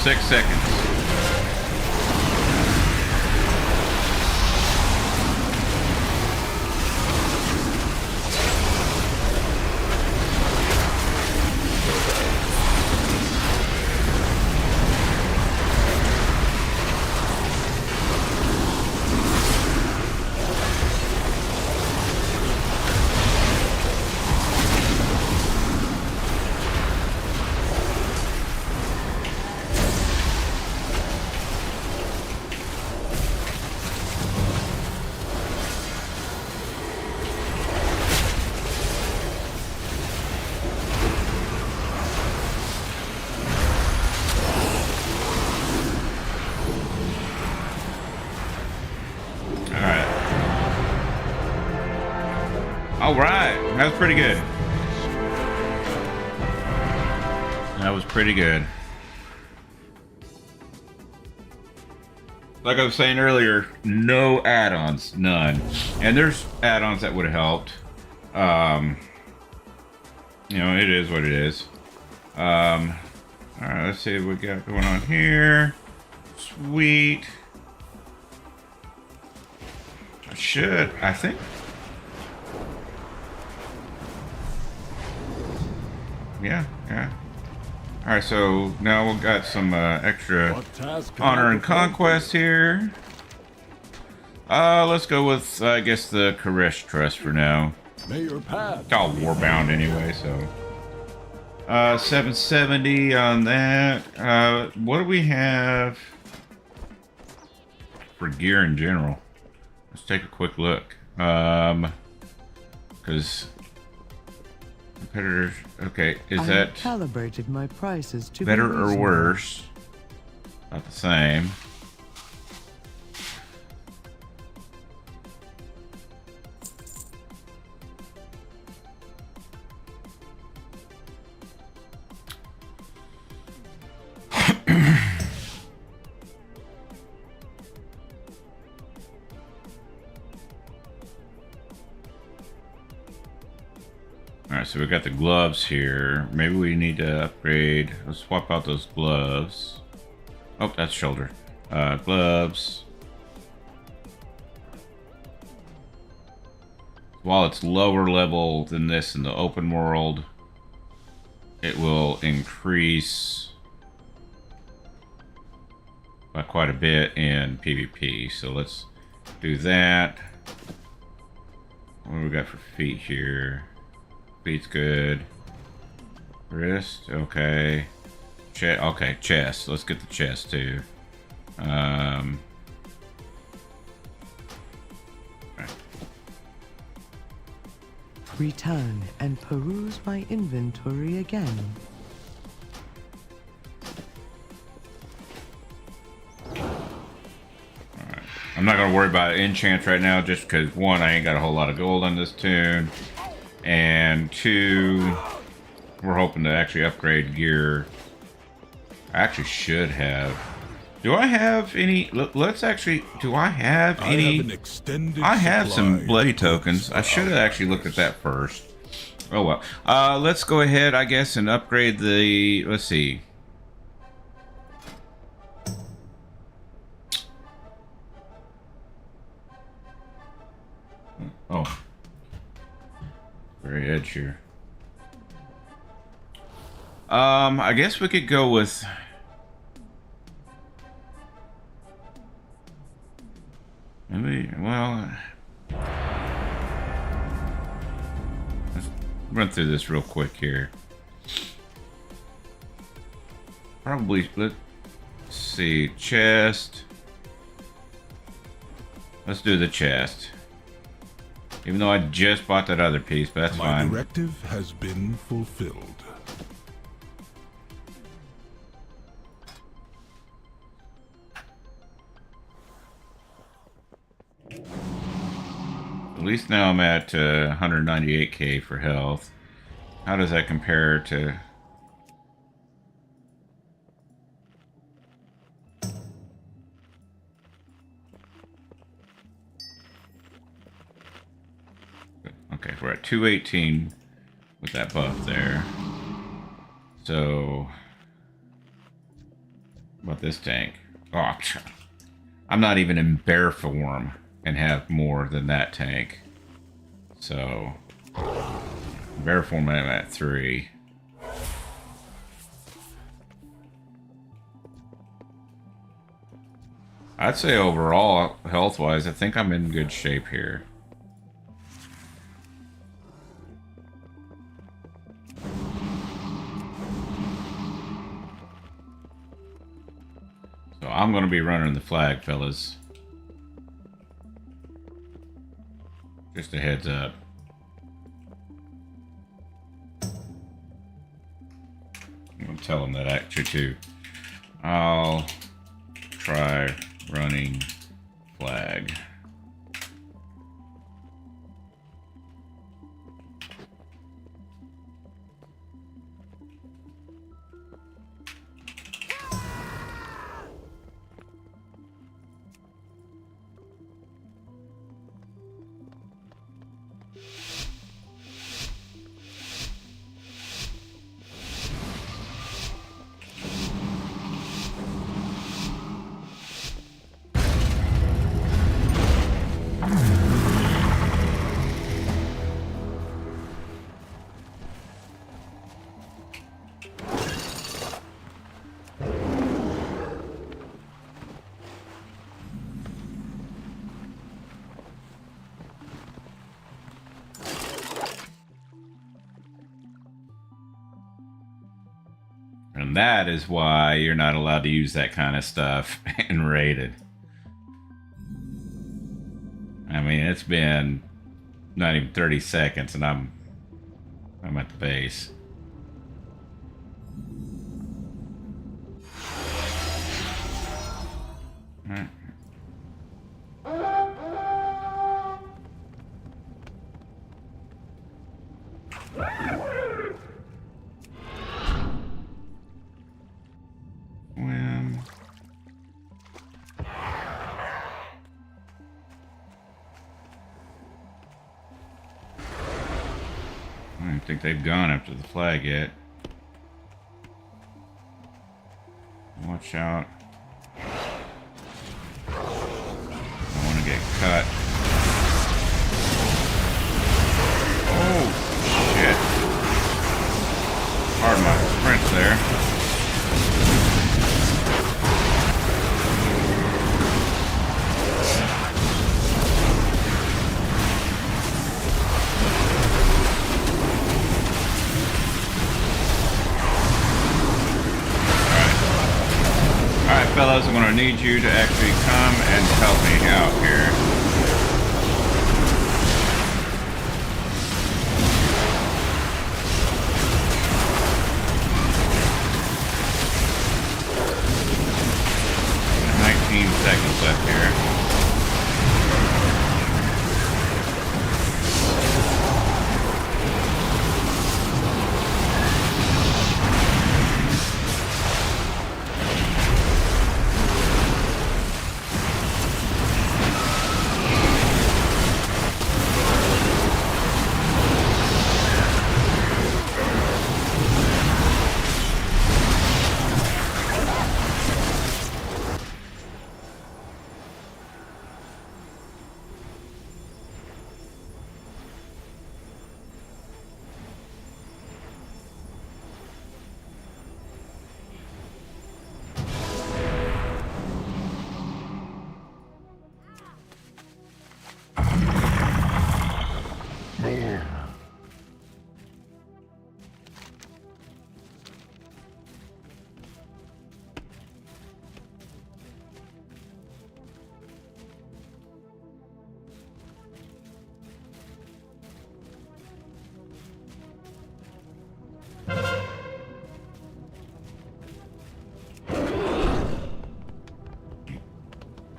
Six seconds. All right, that was pretty good. That was pretty good. Like I was saying earlier, no add-ons, none. And there's add-ons that would have helped. You know, it is what it is. All right, let's see what we got going on here. Sweet. I think. Yeah. All right, so now we've got some extra honor and conquest here. Let's go with, I guess, the Koresh Trust for now. It's all warbound anyway, so. 770 on that. What do we have for gear in general? Let's take a quick look. Because competitors. Okay, is I that have calibrated my prices to better be or reasonable. worse? About the same. Alright, so we got the gloves here. Maybe we need to upgrade. Let's swap out those gloves. Oh, that's shoulder. Gloves. While it's lower level than this in the open world, it will increase by quite a bit in PvP. So let's do that. What do we got for feet here? Feet's good. Wrist, okay. Okay, chest. Let's get the chest too. Right. Return and peruse my inventory again. I'm not gonna worry about enchants right now, just because one, I ain't got a whole lot of gold on this tune, and two, we're hoping to actually upgrade gear. I actually should have. Do I have any? Let's actually. Do I have any? I have some bloody tokens. I should have actually looked at that first. Oh well. Let's go ahead, I guess, and upgrade the. Let's see. Oh. Very edge here. I guess we could go with. Maybe, well, let's run through this real quick here. Probably, let's see, chest. Let's do the chest. Even though I just bought that other piece, but that's fine. My directive has been fulfilled. At least now I'm at 198k for health. How does that compare to... Okay, we're at 218 with that buff there. So... What about this tank? Oh, I'm not even in bear form and have more than that tank. So, bear form I'm at 3. I'd say overall, health-wise, I think I'm in good shape here. So I'm going to be running the flag, fellas. Just a heads up. I'm going to tell them that actually too. I'll try running flag. That is why you're not allowed to use that kind of stuff in rated. I mean, it's been not even 30 seconds and I'm at the base. Alright. When I don't think they've gone up to the flag yet. Watch out. I want to get cut. Oh, shit. Pardon my French there. Alright, fellas, I'm going to need you to actually come and help me out here. Seconds left here.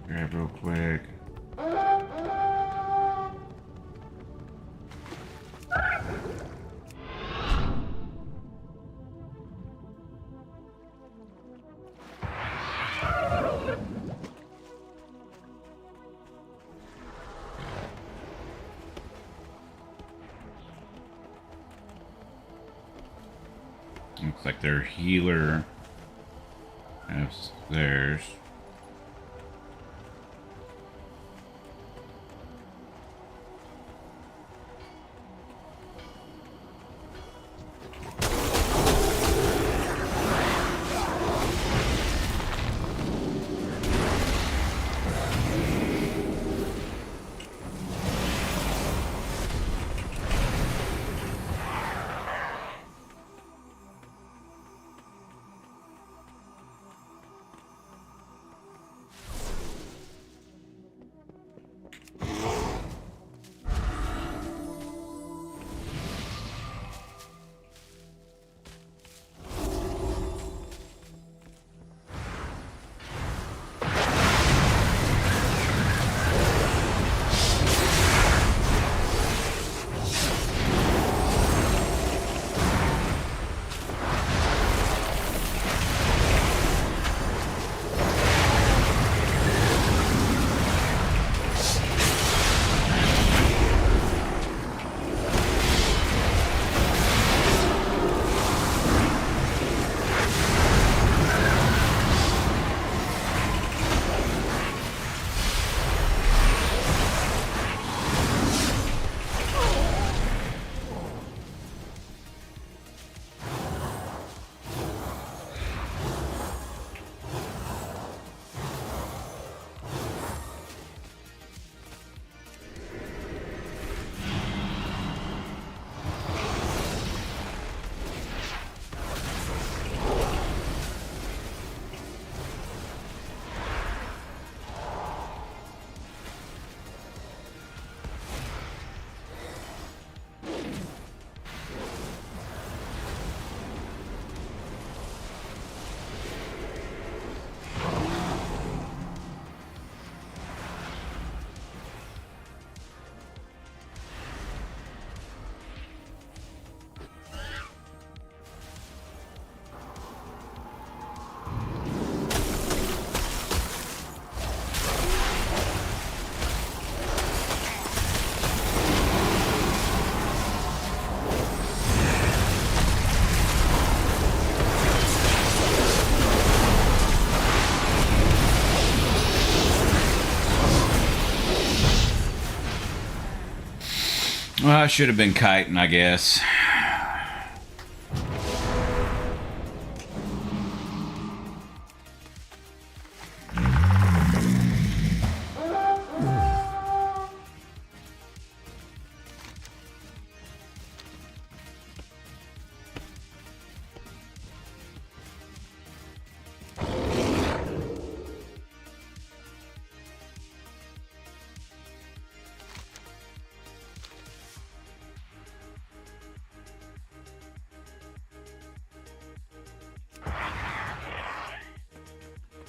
Grab real quick. Looks like their healer has theirs. Well, I should have been kiting, I guess.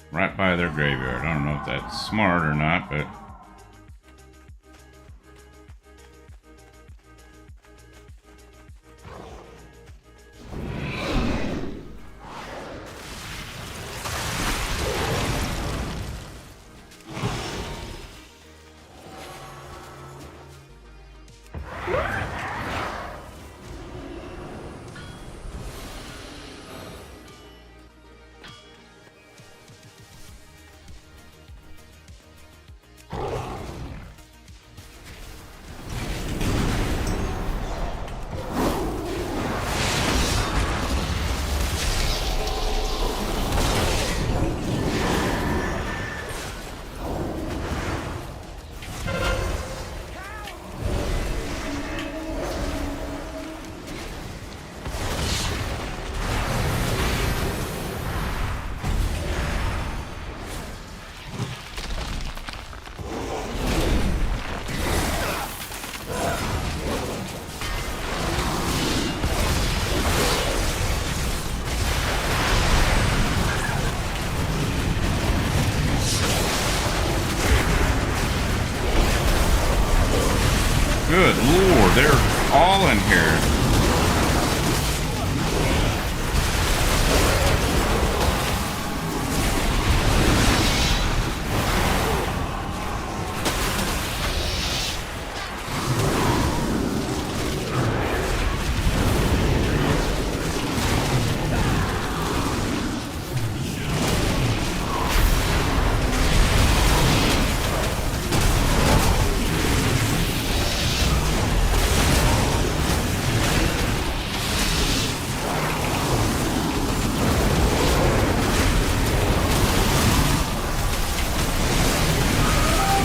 Right by their graveyard. I don't know if that's smart or not, but... Good lord, they're all in here.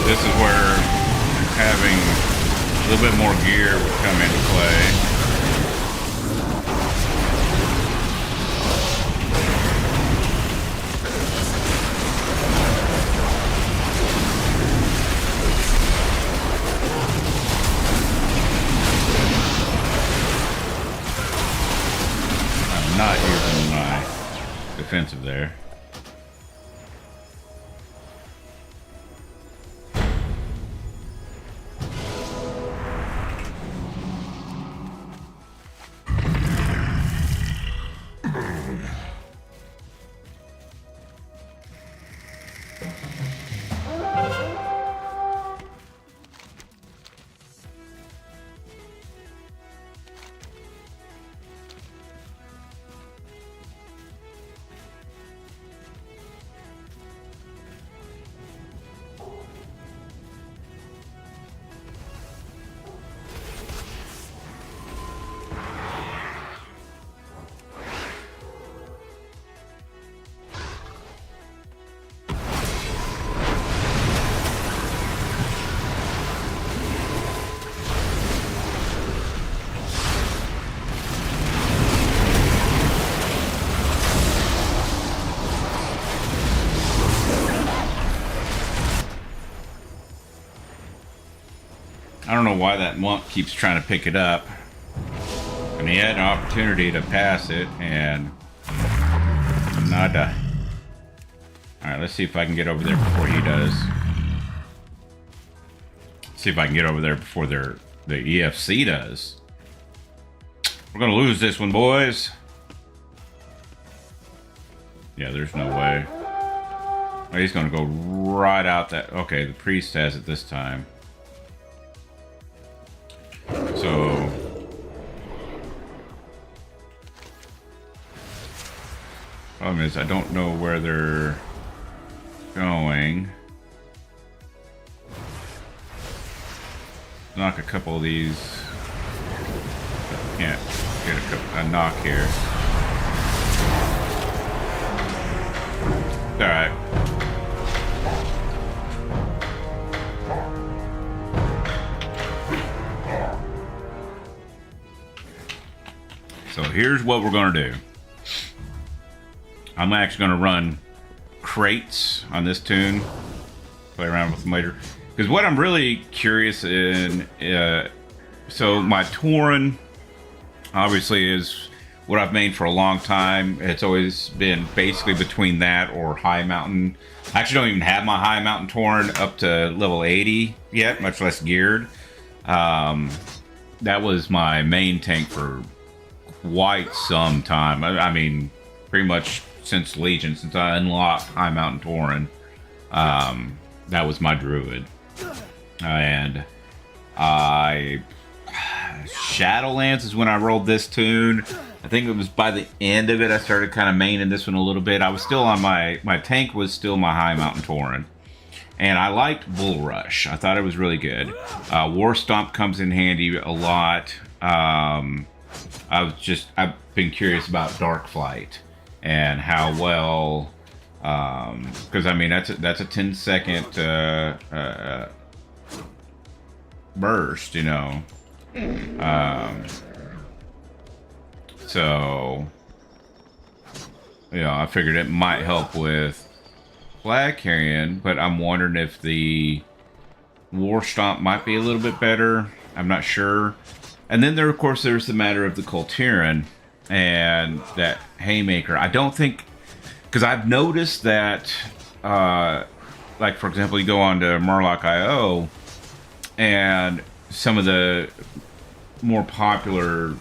This is where having a little bit more gear would come into play. I'm not using my defensive there. I don't know why that monk keeps trying to pick it up. And he had an opportunity to pass it, and nada. Alright, let's see if I can get over there before he does. See if I can get over there before the EFC does. We're gonna lose this one, boys. Yeah, there's no way. Oh, he's gonna go right out that... Okay, the priest has it this time. So... Problem is, I don't know where they're going. Knock a couple of these can't get a knock here. Alright. So here's what we're going to do. I'm actually going to run crates on this tune. Play around with them later. Because what I'm really curious in... so my Tauren, obviously, is what I've made for a long time. It's always been basically between that or High Mountain. I actually don't even have my High Mountain Tauren up to level 80 yet, much less geared. That was my main tank for quite some time. I mean, pretty much since Legion, since I unlocked High Mountain Tauren. That was my Druid. And Shadowlands is when I rolled this tune. I think it was by the end of it I started kind of maining this one a little bit. I was still on my tank was still my High Mountain Tauren. And I liked Bull Rush. I thought it was really good. War Stomp comes in handy a lot. I've been curious about Dark Flight and how well, because I mean that's a 10-second burst, you know. So I figured it might help with flag carrying, but I'm wondering if the War Stomp might be a little bit better. I'm not sure. And then of course there's the matter of the Coltiran and that Haymaker. I don't think, because I've noticed that like for example you go on to Murloc.io and some of the more popular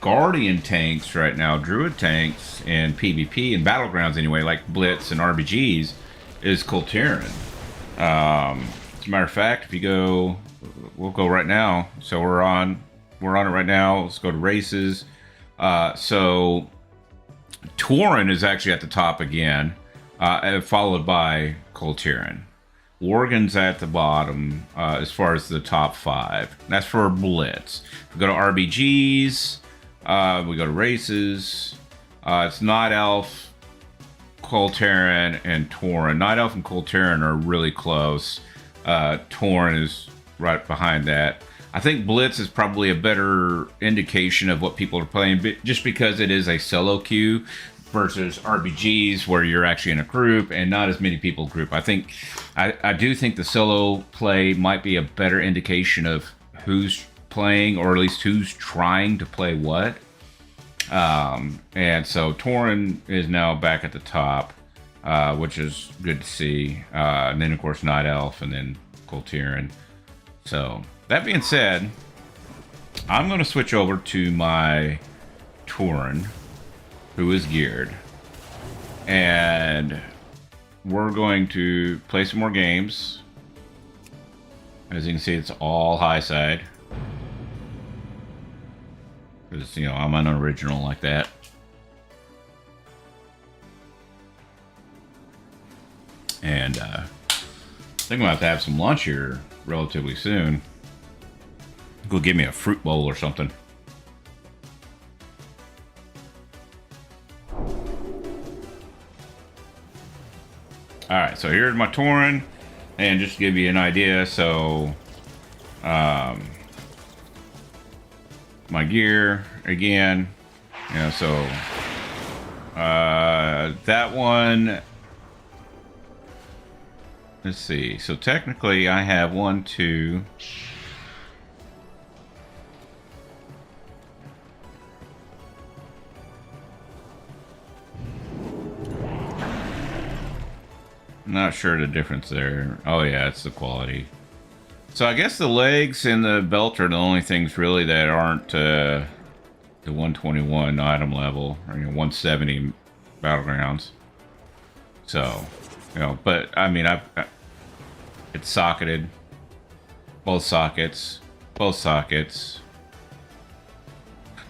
Guardian tanks right now, Druid tanks in PvP and Battlegrounds anyway, like Blitz and RBGs, is Coltiran. As a matter of fact, if you go, we'll go right now. So we're on it right now. Let's go to races. So Tauren is actually at the top again, followed by Coltiran. Worgen's at the bottom as far as the top 5. That's for Blitz. If we go to RBGs, we go to races. It's Night Elf, Coltiran, and Tauren. Night Elf and Coltiran are really close. Tauren is right behind that. I think Blitz is probably a better indication of what people are playing, just because it is a solo queue versus RBGs where you're actually in a group and not as many people group. I do think the solo play might be a better indication of who's playing, or at least who's trying to play what. And so Tauren is now back at the top, which is good to see. And then of course Night Elf, and then Coltiran. So that being said, I'm going to switch over to my Tauren, who is geared, and we're going to play some more games. As you can see, it's all high side, because I'm an original like that. And I think I'm gonna have to have some lunch here relatively soon. Go give me a fruit bowl or something. Alright, so here's my Tauren, and just to give you an idea, so my gear again, so that one, let's see, so technically I have 1, 2, not sure the difference there. Oh yeah, it's the quality. So I guess the legs and the belt are the only things really that aren't the 121 item level, or 170 Battlegrounds. So, but I mean, it's socketed, both sockets.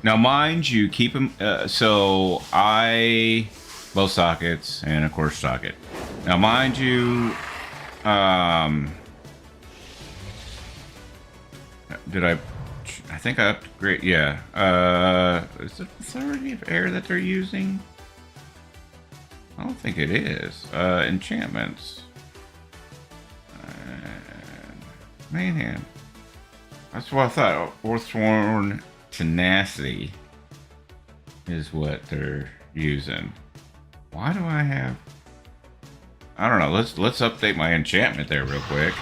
Now, mind you, keep them. So both sockets, and of course socket. Now, mind you, did I I think I upgrade. Yeah. Is it Authority of Air that they're using? I don't think it is. Enchantments. Main hand. That's what I thought. Orthworn Tenacity is what they're using. Why do I have? I don't know. Let's update my enchantment there real quick.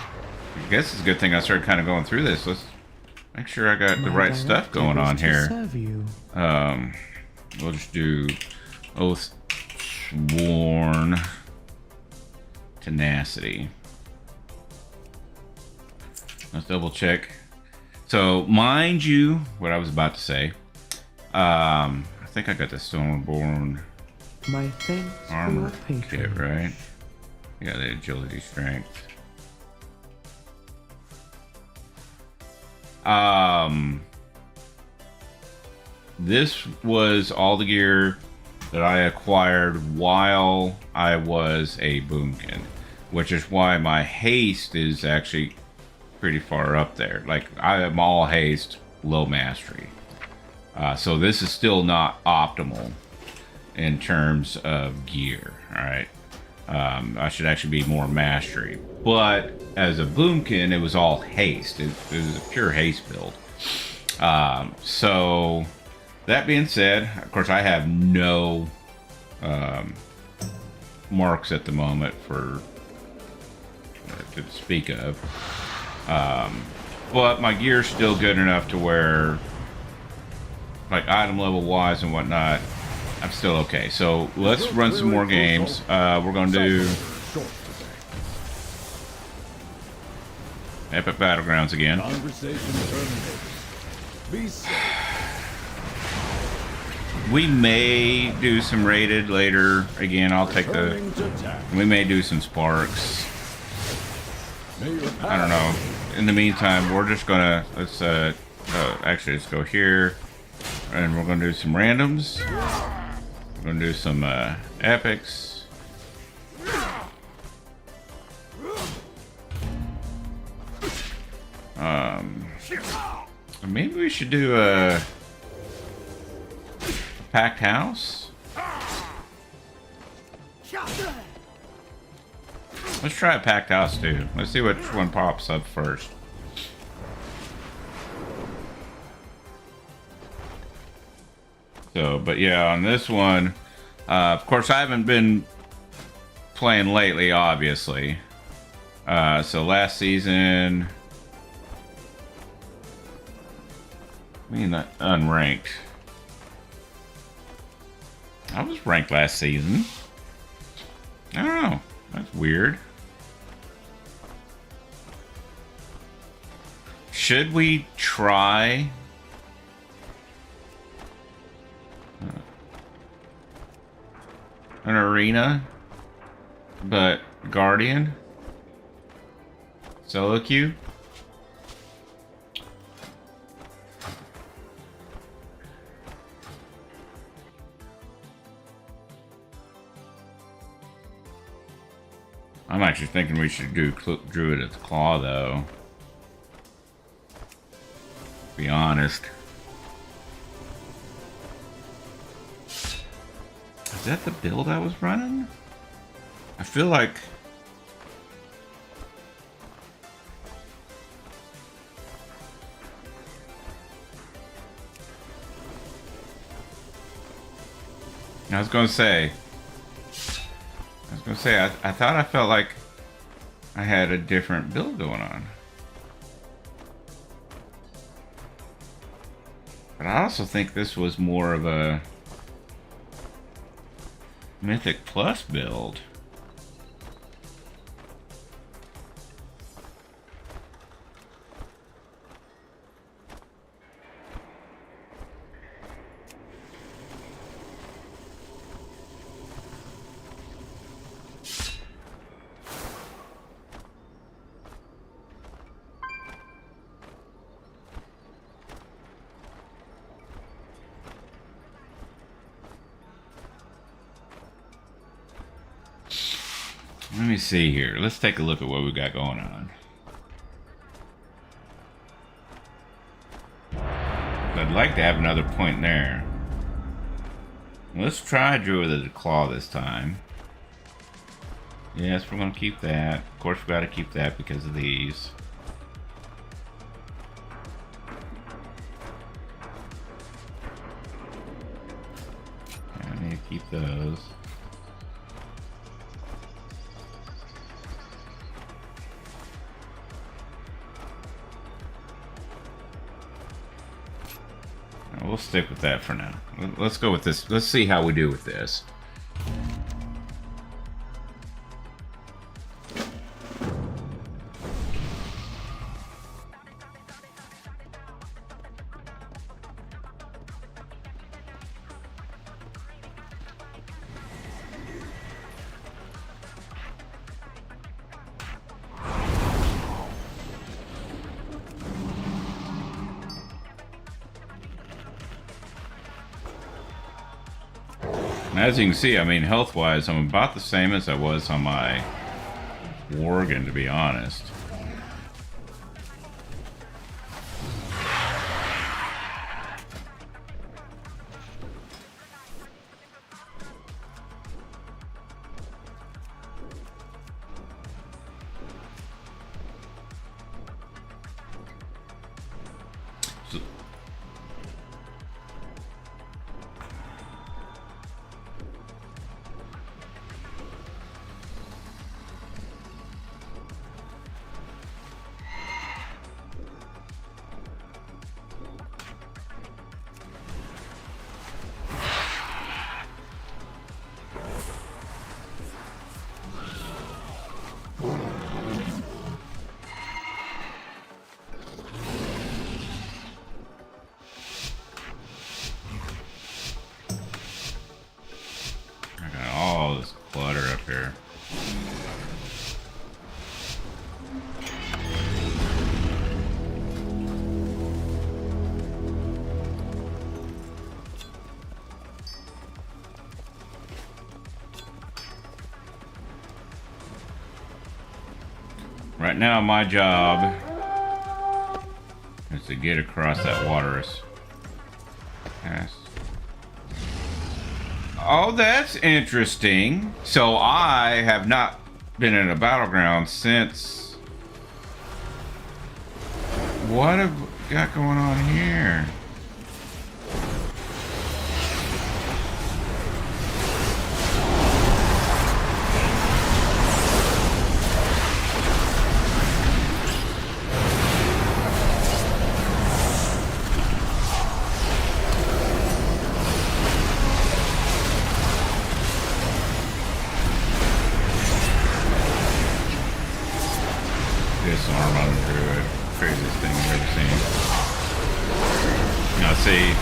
I guess it's a good thing I started kind of going through this. Let's make sure I got the right stuff going on here. We'll just do Oathsworn Tenacity. Let's double check. So, mind you, what I was about to say. I think I got the Stoneborn My thanks armor for your kit, patronage. right? Yeah, the agility strength. This was all the gear that I acquired while I was a boomkin, which is why my haste is actually pretty far up there. Like, I am all haste, low mastery. So this is still not optimal in terms of gear, all right? I should actually be more mastery. But as a boomkin, it was all haste. It was a pure haste build. So that being said, of course, I have no marks at the moment for to speak of. But my gear's still good enough to where, like, item level wise and whatnot, I'm still okay. So let's run some more games. We're going to do Epic Battlegrounds again. We may do some rated later. Again, I'll take the... We may do some sparks. I don't know. In the meantime, we're just going to... Let's actually, let's go here. And we're going to do some randoms. We're going to do some epics. Maybe we should do a packed house. Let's try a packed house too. Let's see which one pops up first. So, but yeah, on this one, of course, I haven't been playing lately, obviously. So last season, I mean, unranked. I was ranked last season. I don't know. That's weird. Should we try an arena, but Guardian? Solo queue? I'm actually thinking we should do Druid at the Claw, though. To be honest. Is that the build I was running? I feel like... I was gonna say, I thought I felt like I had a different build going on. But I also think this was more of a Mythic Plus build. Let me see here. Let's take a look at what we got going on. I'd like to have another point there. Let's try Druid of the Claw this time. Yes, we're going to keep that. Of course, we got to keep that because of these. I need to keep those. We'll stick with that for now. Let's go with this. Let's see how we do with this. As you can see, I mean, health-wise, I'm about the same as I was on my Worgen, to be honest. All this clutter up here. Right now, my job is to get across that water. Yes. Oh, that's interesting. So I have not been in a battleground since... What have we got going on here? Disarm on the Druid. Craziest thing I've ever seen. Now see.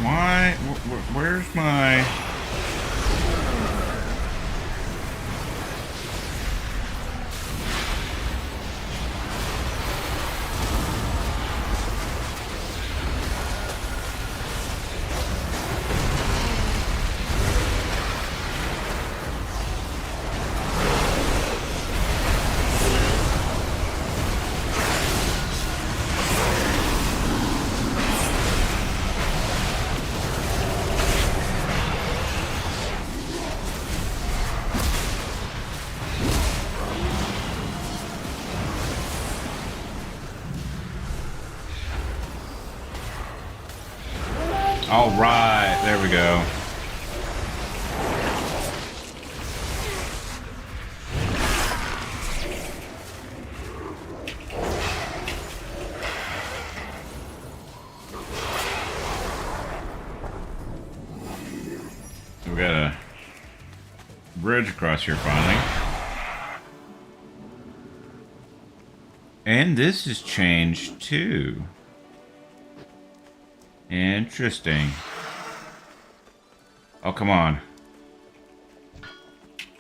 Why? Where's my... All right, there we go. We got a bridge across here finally. And this has changed too. Interesting. Oh, come on.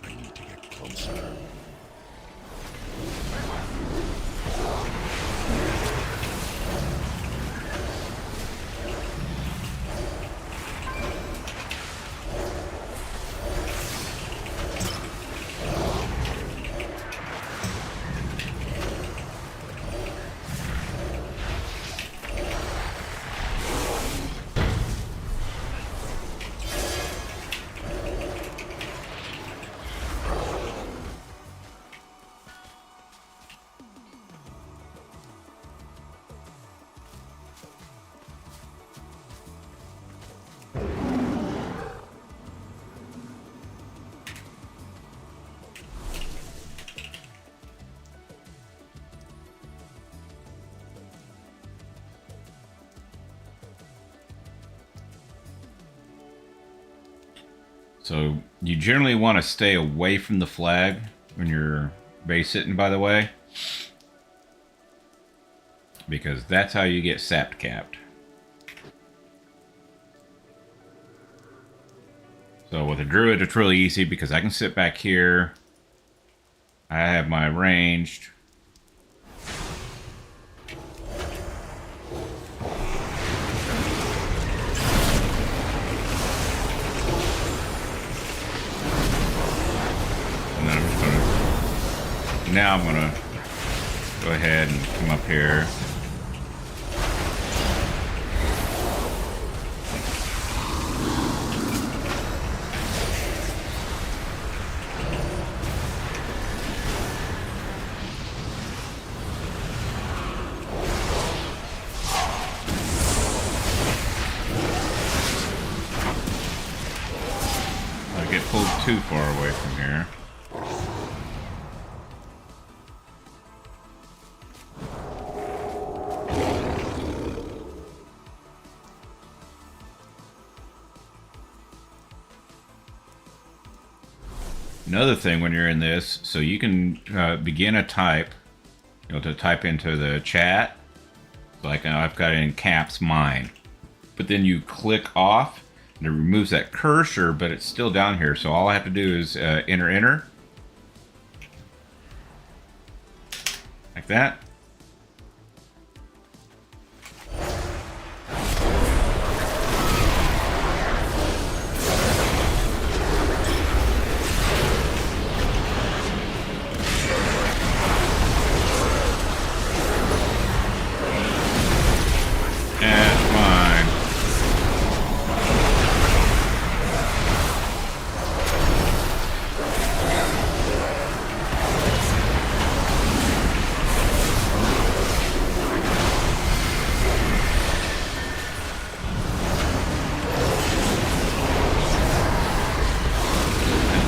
I need to get closer. So you generally want to stay away from the flag when you're base sitting, by the way, because that's how you get sapped capped. So with a druid, it's really easy because I can sit back here. I have my ranged. Now I'm gonna go ahead and come up here. I get pulled too far away from here. Another thing when you're in this, so you can begin a type, to type into the chat. Like I've got it in caps mine, but then you click off and it removes that cursor, but it's still down here. So all I have to do is enter, like that.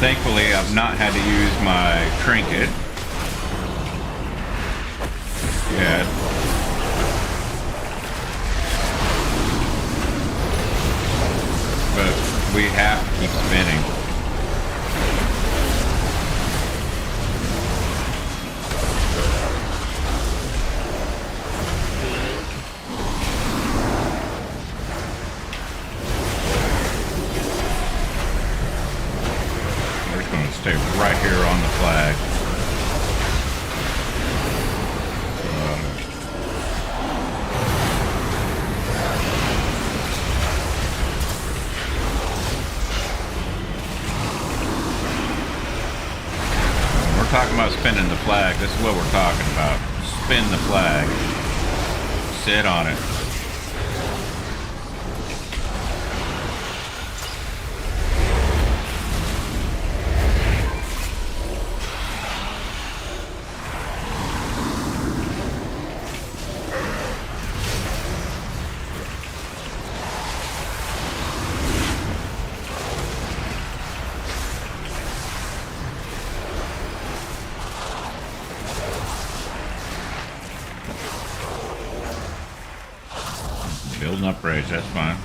Thankfully, I've not had to use my trinket yet. But we have to keep spinning. spinning the flag. This is what we're talking about. Spin the flag. Sit on it. Building up rage, that's fine.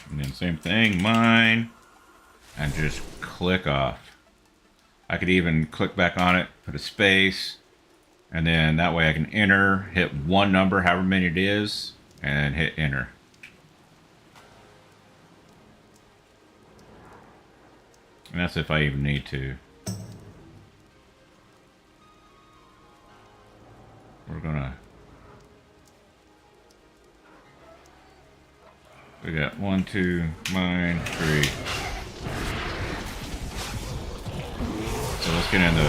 And then same thing, mine, and just click off. I could even click back on it, put a space, and then that way I can enter, hit one number, however many it is, and hit enter. And that's if I even need to. We're gonna... We got 1, 2, mine, 3. So let's get into...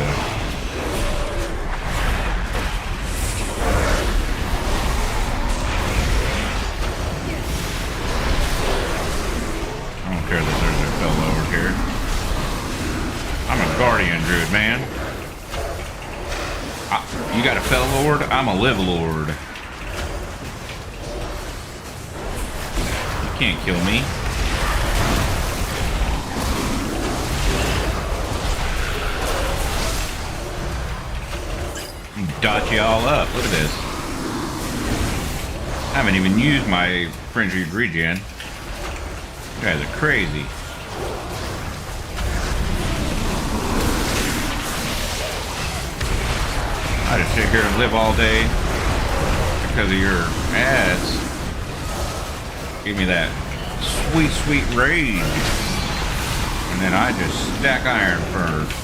I don't care that there's a fellow over here. I'm a guardian druid, man. You got a fell lord? I'm a live lord. You can't kill me. Dot you all up. Look at this. I haven't even used my frenzied regen. You guys are crazy. I just sit here and live all day because of your ads. Give me that sweet, sweet rage. And then I just stack iron for...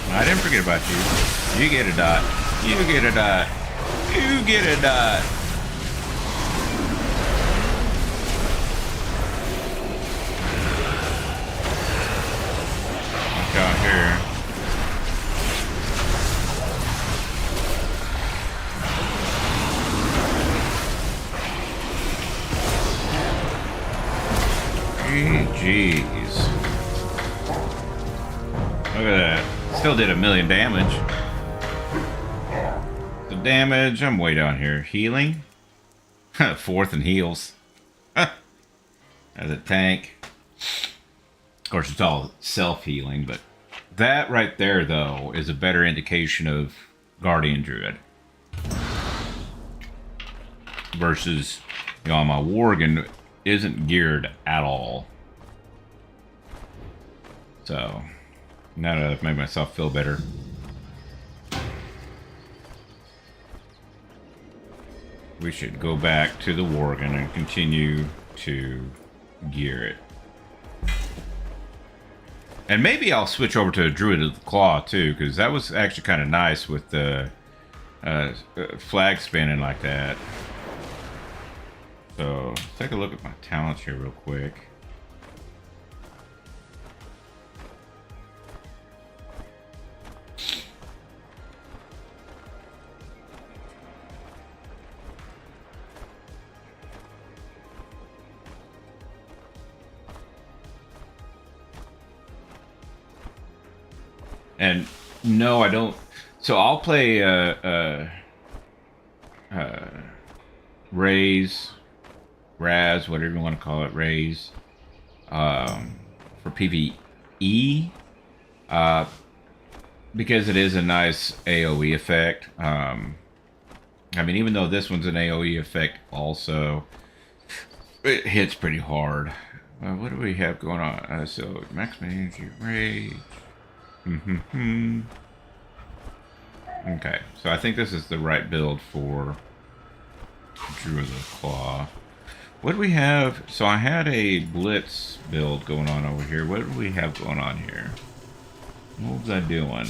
I didn't forget about you. You get a dot. You get a dot. You get a dot. Look out here. Jeez. Look at that. Still did 1,000,000 damage. The damage, I'm way down here. Healing? 4th in heals. As a tank. Of course, it's all self-healing, but that right there, though, is a better indication of Guardian Druid. Versus, you know, my Worgen isn't geared at all. So... now that I've made myself feel better. We should go back to the Worgen and continue to gear it. And maybe I'll switch over to a Druid of the Claw too, because that was actually kind of nice with the flag spinning like that. So, let's take a look at my talents here real quick. And no, I don't. So I'll play Raz, whatever you want to call it, Raze, for PvE, because it is a nice AoE effect. I mean, even though this one's an AoE effect also, It hits pretty hard. What do we have going on? So maximum energy rage. Okay, so I think this is the right build for Druid of Claw. What do we have? So I had a Blitz build going on over here. What do we have going on here? What was I doing?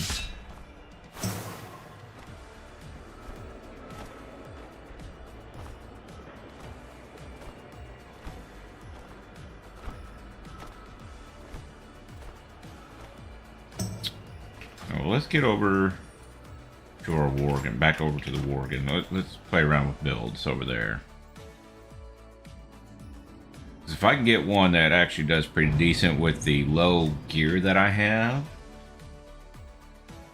Well, let's get over to our Worgen, back over to the Worgen. Let's play around with builds over there. If I can get one that actually does pretty decent with the low gear that I have,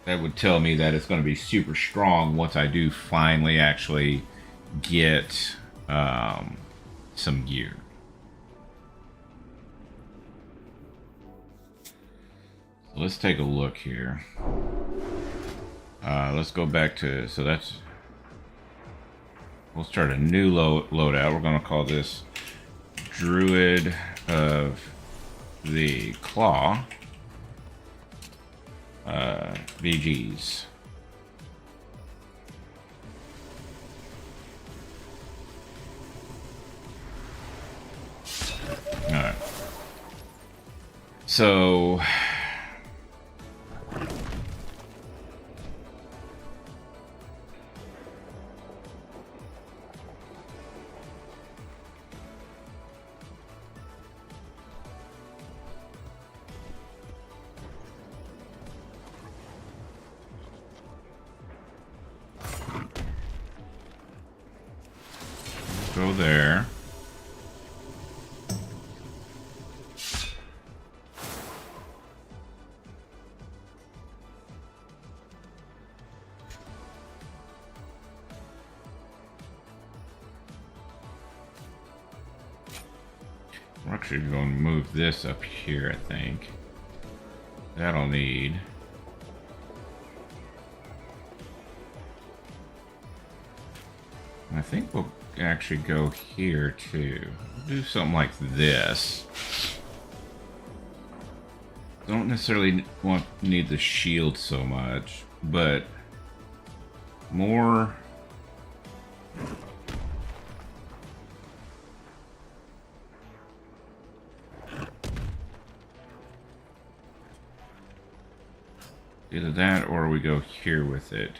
that would tell me that it's going to be super strong once I do finally actually get some gear. So let's take a look here. Let's go back to, so that's, we'll start a new loadout. We're going to call this Druid of the Claw. VGs. Alright. So go there. We're actually going to move this up here, I think. That'll need. I think we'll actually go here too. Do something like this. Don't necessarily need the shield so much, but more. Either that or we go here with it.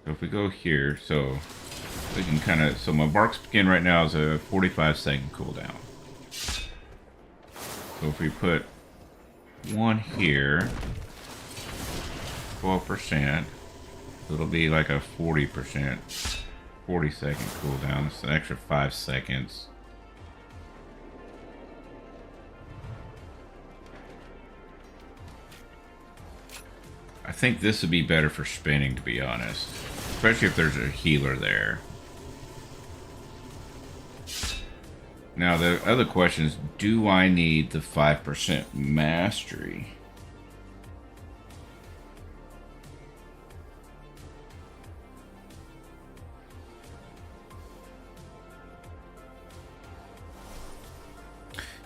So if we go here, so we can kind of, so my bark skin right now is a 45-second cooldown. So if we put one here, 12%, it'll be like a 40%, 40-second cooldown. It's an extra 5 seconds. I think this would be better for spinning, to be honest. Especially if there's a healer there. Now, the other question is, do I need the 5% mastery?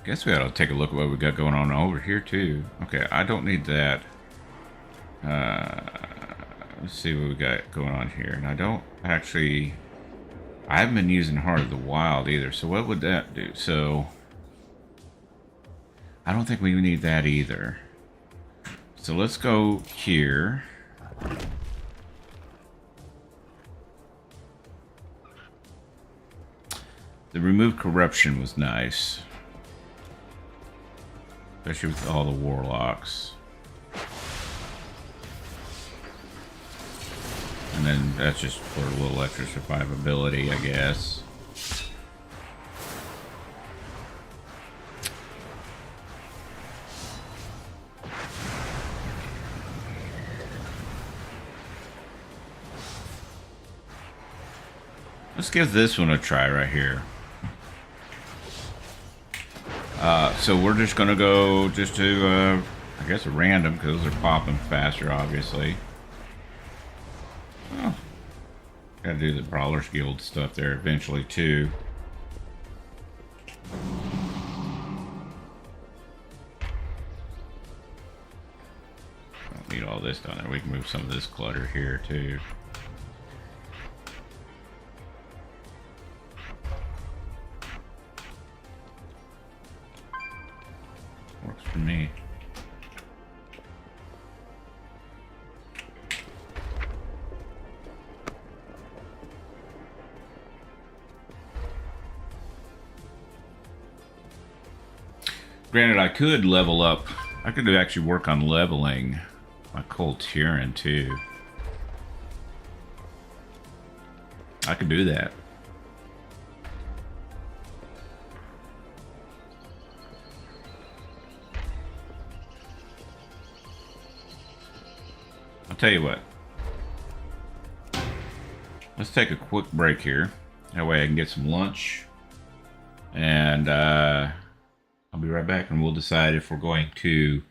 Guess we ought to take a look at what we got going on over here, too. Okay, I don't need that. Let's see what we got going on here. And I don't actually, I haven't been using Heart of the Wild either. So what would that do? So I don't think we need that either. So let's go here. The remove corruption was nice, especially with all the warlocks. And then that's just for a little extra survivability, I guess. Let's give this one a try right here. So we're just gonna go just to, I guess, a random, because those are popping faster, obviously. Gotta do the Brawlers Guild stuff there eventually too. Don't need all this down there. We can move some of this clutter here too. Works for me. Granted, I could level up. I could actually work on leveling my Cold Tyrann too. I could do that. I'll tell you what. Let's take a quick break here. That way I can get some lunch. And I'll be right back and we'll decide if we're going to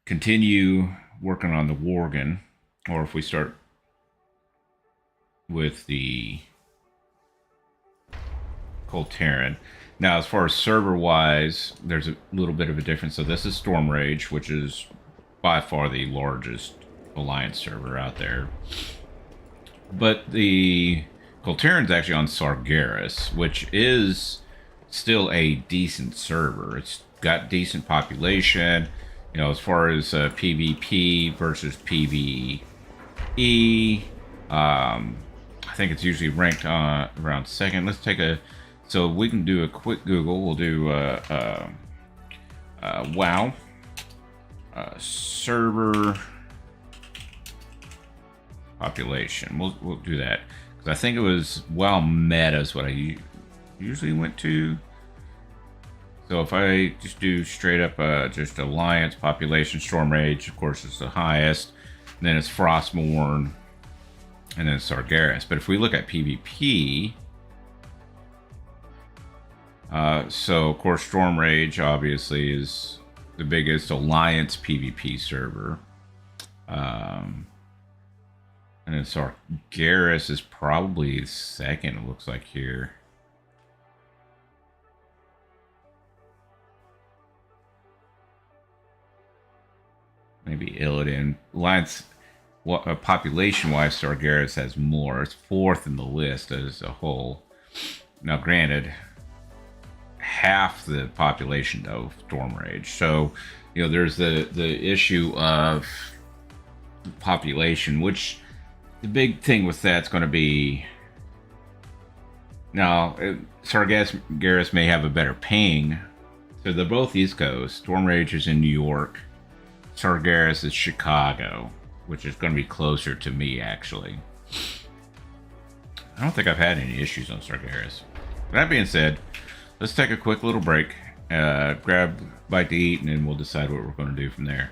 continue working on the Worgen or if we start with the Cold Tyrann. Now, as far as server-wise, there's a little bit of a difference. So this is Storm Rage, which is by far the largest Alliance server out there. But the Cold Tyrann's actually on Sargeras, which is still a decent server. It's got decent population. You know, as far as PvP versus PvE, I think it's usually ranked around second. Let's take a, so we can do a quick Google. We'll do WoW server population. We'll do that because I think it was WoW meta is what I usually went to. So if I just do straight up just Alliance population, Storm Rage, of course, is the highest. And then it's Frostmourne, and then Sargeras. But if we look at PvP, so of course Storm Rage obviously is the biggest Alliance PvP server. And then Sargeras is probably second, it looks like here. Maybe Illidan. Alliance, population-wise, Sargeras has more. It's fourth in the list as a whole. Now, granted, half the population of Storm Rage. So, you know, there's the issue of population, which the big thing with that's going to be. Now, Sargeras may have a better ping. So they're both East Coast. Storm Rage is in New York. Sargeras is Chicago, which is going to be closer to me, actually. I don't think I've had any issues on Sargeras. That being said, let's take a quick little break, grab a bite to eat, and then we'll decide what we're going to do from there.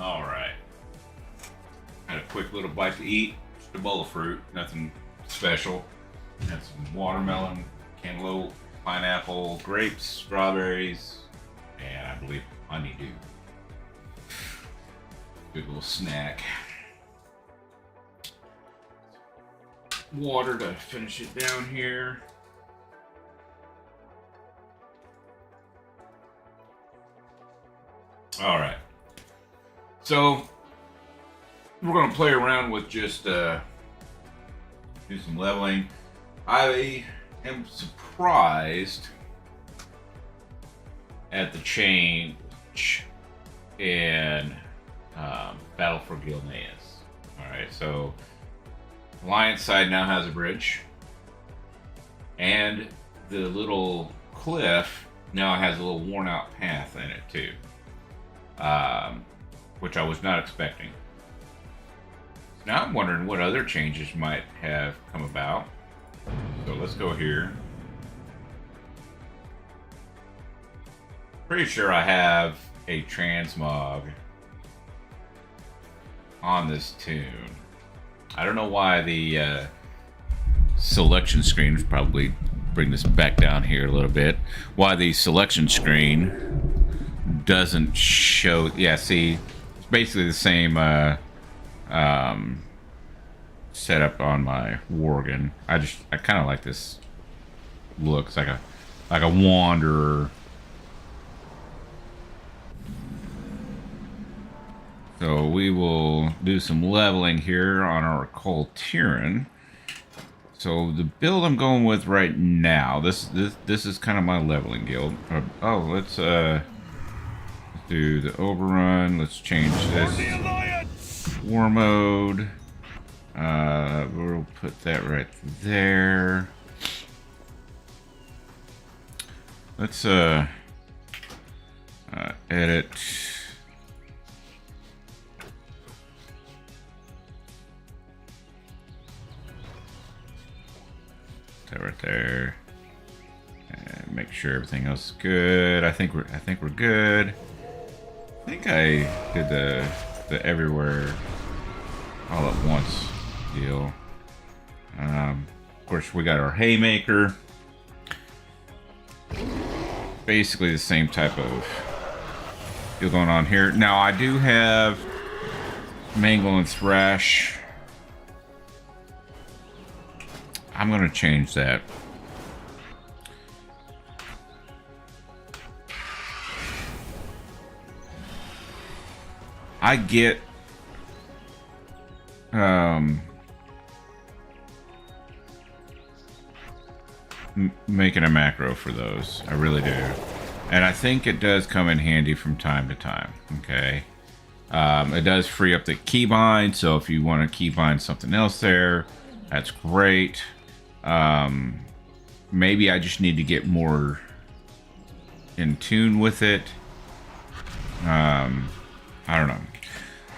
All right. Had a quick little bite to eat. Just a bowl of fruit. Nothing special. Had some watermelon, cantaloupe, pineapple, grapes, strawberries, and I believe honeydew. Good little snack. Water to finish it down here. All right. So we're going to play around with just do some leveling. I am surprised at the change in Battle for Gilneas. All right, so Alliance side now has a bridge, and the little cliff now has a little worn out path in it too, which I was not expecting. Now I'm wondering what other changes might have come about. So let's go here. Pretty sure I have a transmog on this tune. I don't know why the selection screen, probably bring this back down here a little bit, why the selection screen doesn't show. Yeah, see, it's basically the same setup on my Worgen. I kind of like this look. It's like a wanderer. So we will do some leveling here on our Coltiran. So the build I'm going with right now, this is kind of my leveling guild. Let's do the overrun. Let's change this war mode. We'll put that right there. Let's edit. That right there, and make sure everything else is good. I think we're good. I think I did the everywhere all at once deal. Of course, we got our haymaker. Basically the same type of deal going on here. Now I do have Mangle and Thrash. I'm going to change that. I get making a macro for those. I really do. And I think it does come in handy from time to time. Okay. It does free up the keybind, so if you want to keybind something else there, that's great. Maybe I just need to get more in tune with it. I don't know.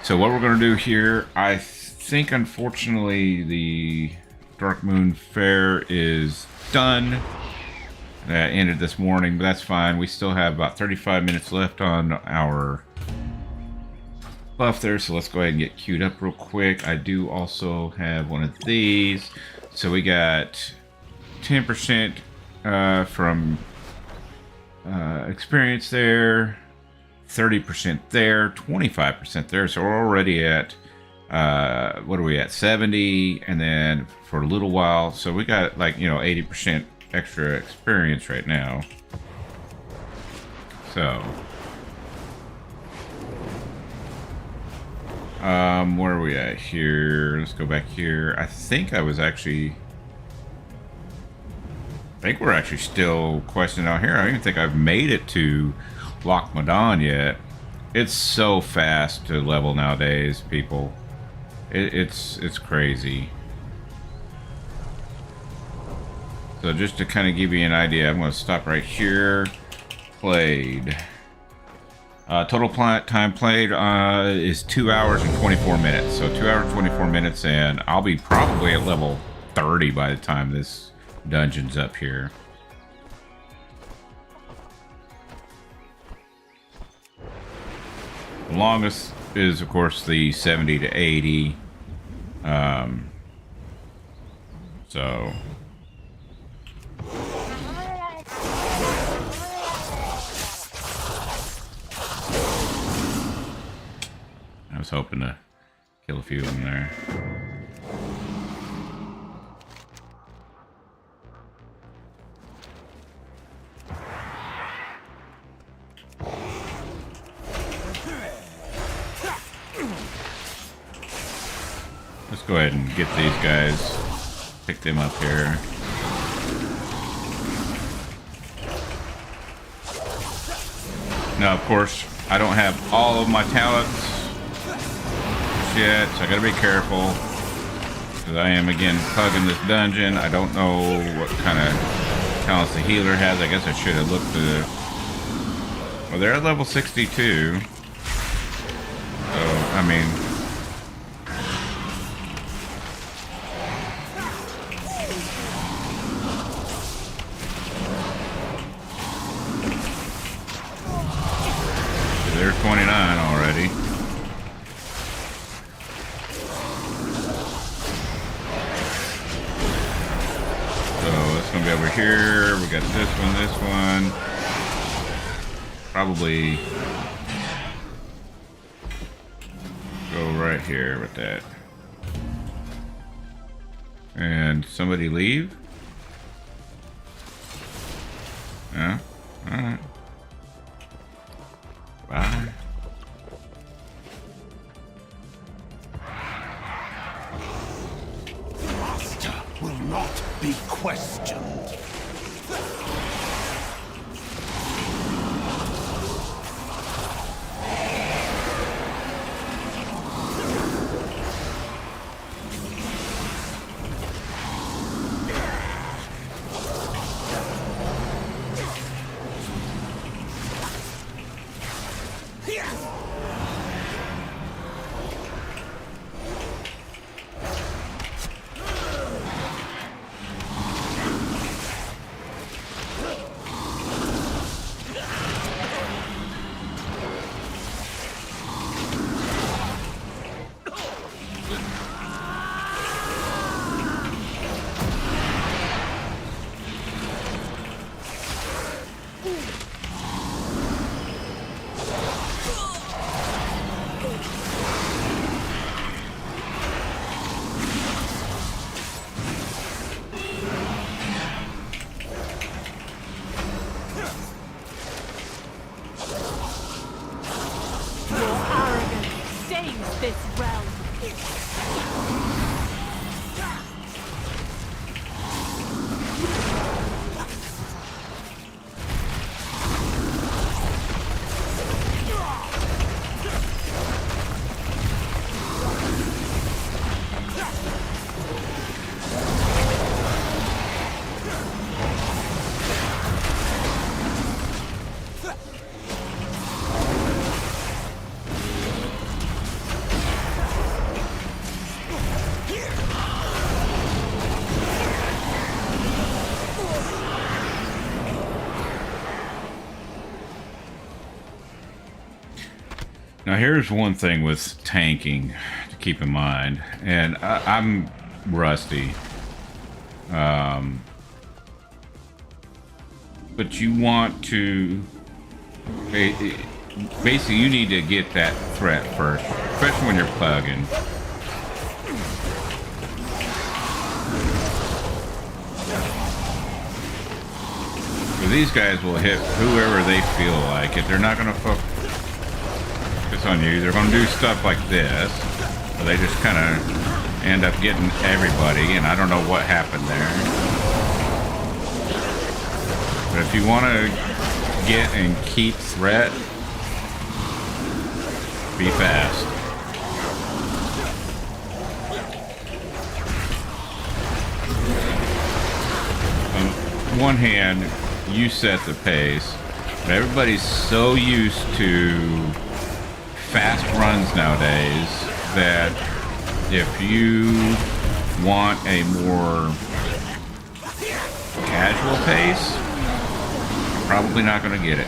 So what we're going to do here, I think unfortunately the Dark Moon Fair is done. That ended this morning, but that's fine. We still have about 35 minutes left on our buff there, so let's go ahead and get queued up real quick. I do also have one of these. So we got 10% from experience there, 30% there, 25% there. So we're already at, what are we at, 70, and then for a little while. So we got like, 80% extra experience right now. So, where are we at here? Let's go back here. I think we're actually still questing out here. I don't even think I've made it to Loch Modan yet. It's so fast to level nowadays, people. It's crazy. So just to kind of give you an idea, I'm going to stop right here. Played. Total time played is 2 hours and 24 minutes. So 2 hours and 24 minutes, and I'll be probably at level 30 by the time this dungeon's up here. The longest is, of course, the 70 to 80. So I was hoping to kill a few of them there. Let's go ahead and get these guys, pick them up here. Now, of course, I don't have all of my talents yet, so I gotta be careful. Because I am, again, plugging this dungeon. I don't know what kind of talents the healer has. I guess I should have looked at... Well, they're at level 62. So, I mean... They're 29 already. So it's gonna be over here. We got this one. Probably go right here with that. And somebody leave? Yeah. Alright. Bye. Master will not be questioned. This realm. Now here's one thing with tanking to keep in mind, and I'm rusty, but you want to basically you need to get that threat first, especially when you're plugging. So these guys will hit whoever they feel like. If they're not going to focus on you, they're going to do stuff like this, where they just kind of end up getting everybody, and I don't know what happened there. But if you want to get and keep threat, be fast. On one hand, you set the pace, but everybody's so used to fast runs nowadays that if you want a more casual pace, you're probably not going to get it.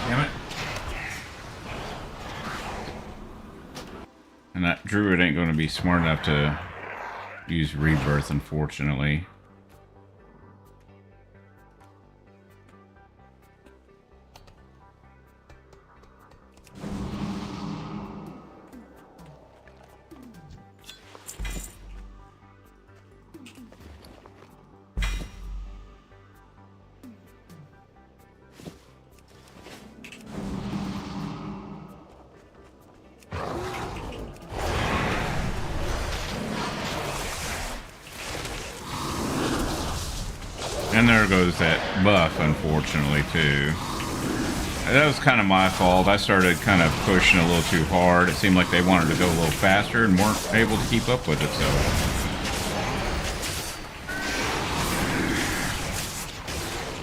Damn it. And that Druid ain't going to be smart enough to use Rebirth, unfortunately. And there goes that buff, unfortunately, too. That was kind of my fault. I started kind of pushing a little too hard. It seemed like they wanted to go a little faster and weren't able to keep up with it, so...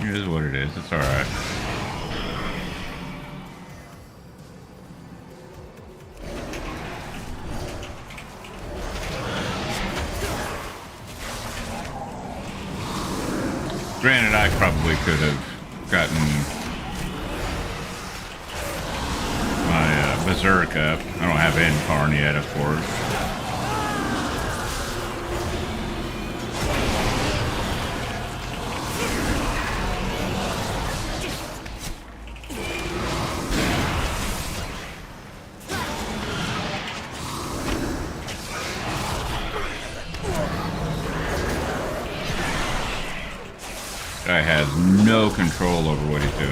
It is what it is. It's alright. Granted, I probably could have gotten my Berserk up. I don't have Incarn yet, of course. Guy has no control over what he's doing.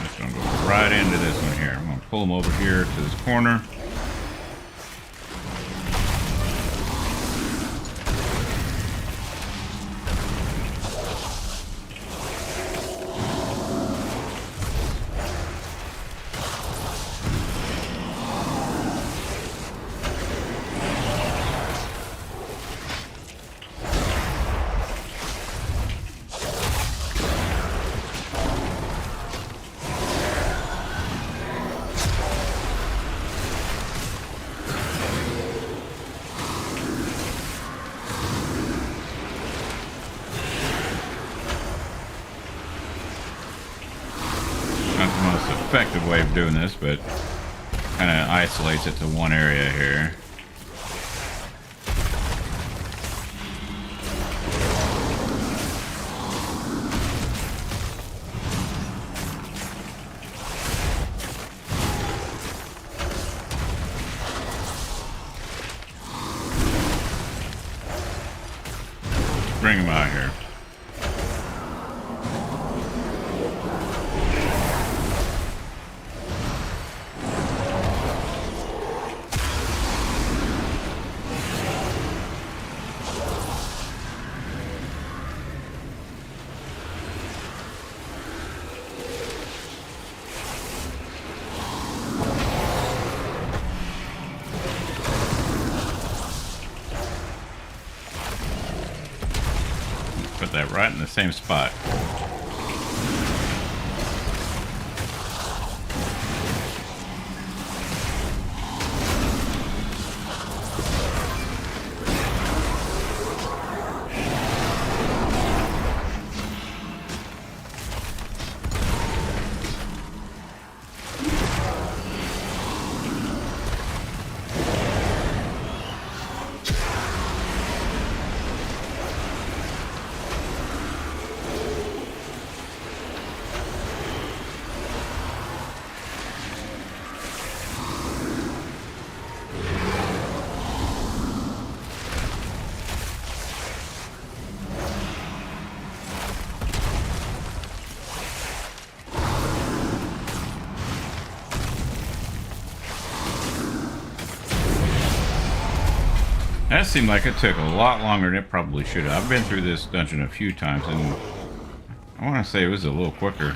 Just gonna go right into this one here. I'm gonna pull him over here to this corner. Effective way of doing this, but kind of isolates it to one area here. Bring him out here. that right in the same spot. That seemed like it took a lot longer than it probably should have. I've been through this dungeon a few times, and I want to say it was a little quicker.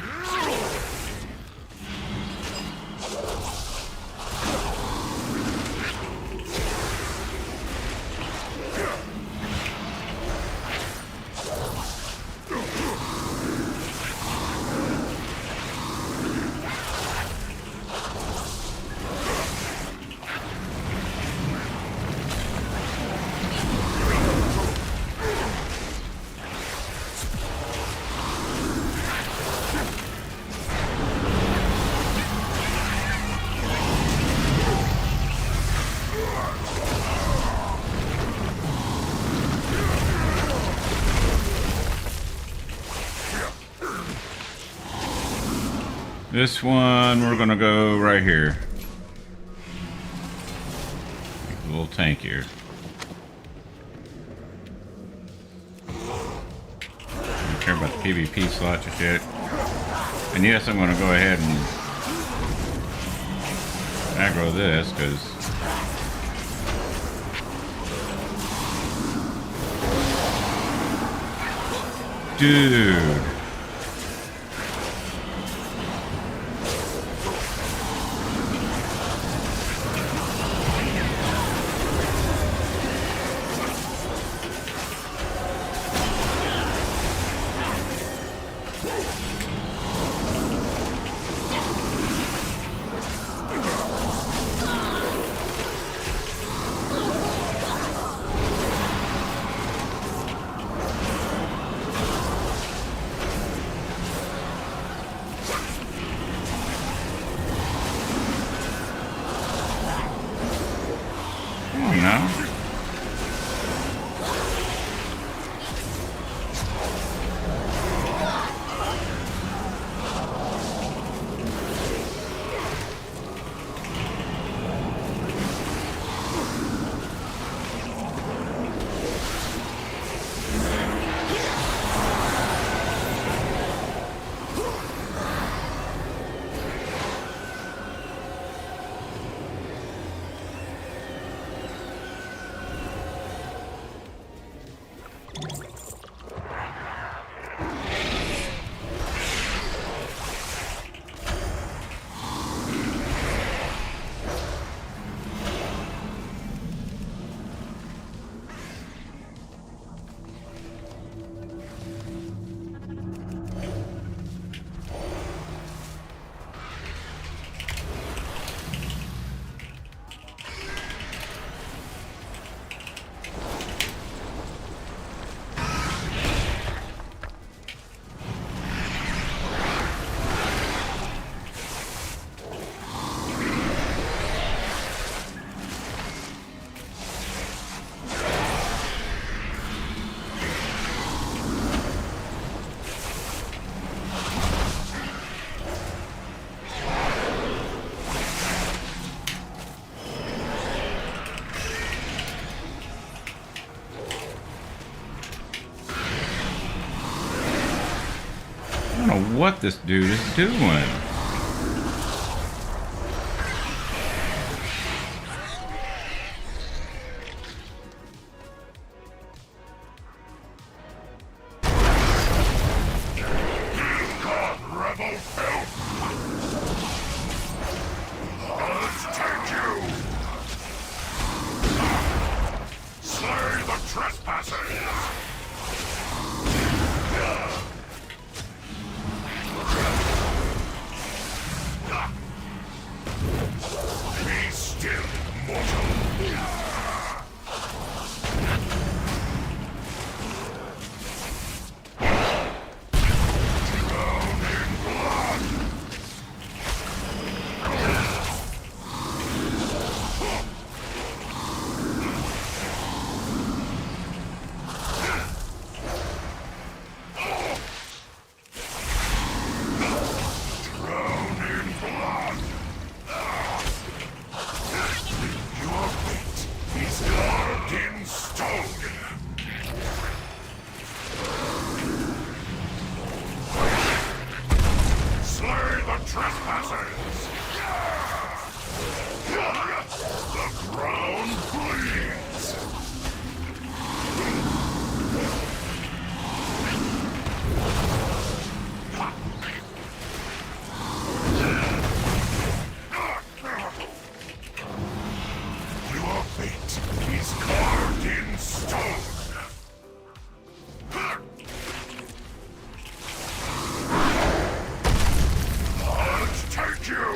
This one, we're gonna go right here. A little tankier. Don't care about the PvP slots and shit. And yes, I'm gonna go ahead and aggro this, because dude. No. I don't know what this dude is doing. trespassers! The ground bleeds! Your fate is carved in stone! Let's take you!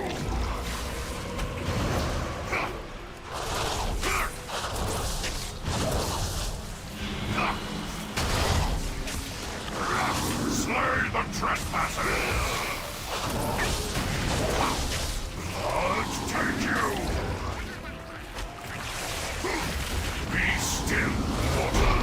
Slay the trespassers! Let's take you! Be still, mortal!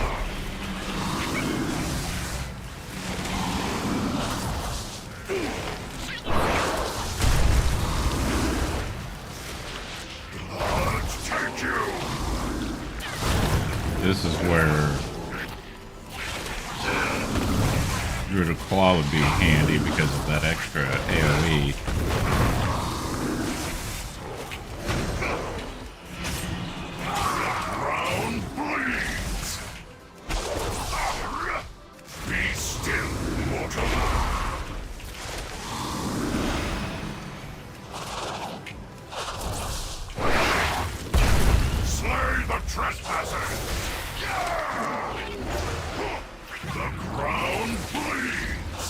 Let's take you! This is where Druid of Claw would be handy because of that extra AoE. Ground bleeds! Be still, mortal! Slay the trespassers! The ground bleeds!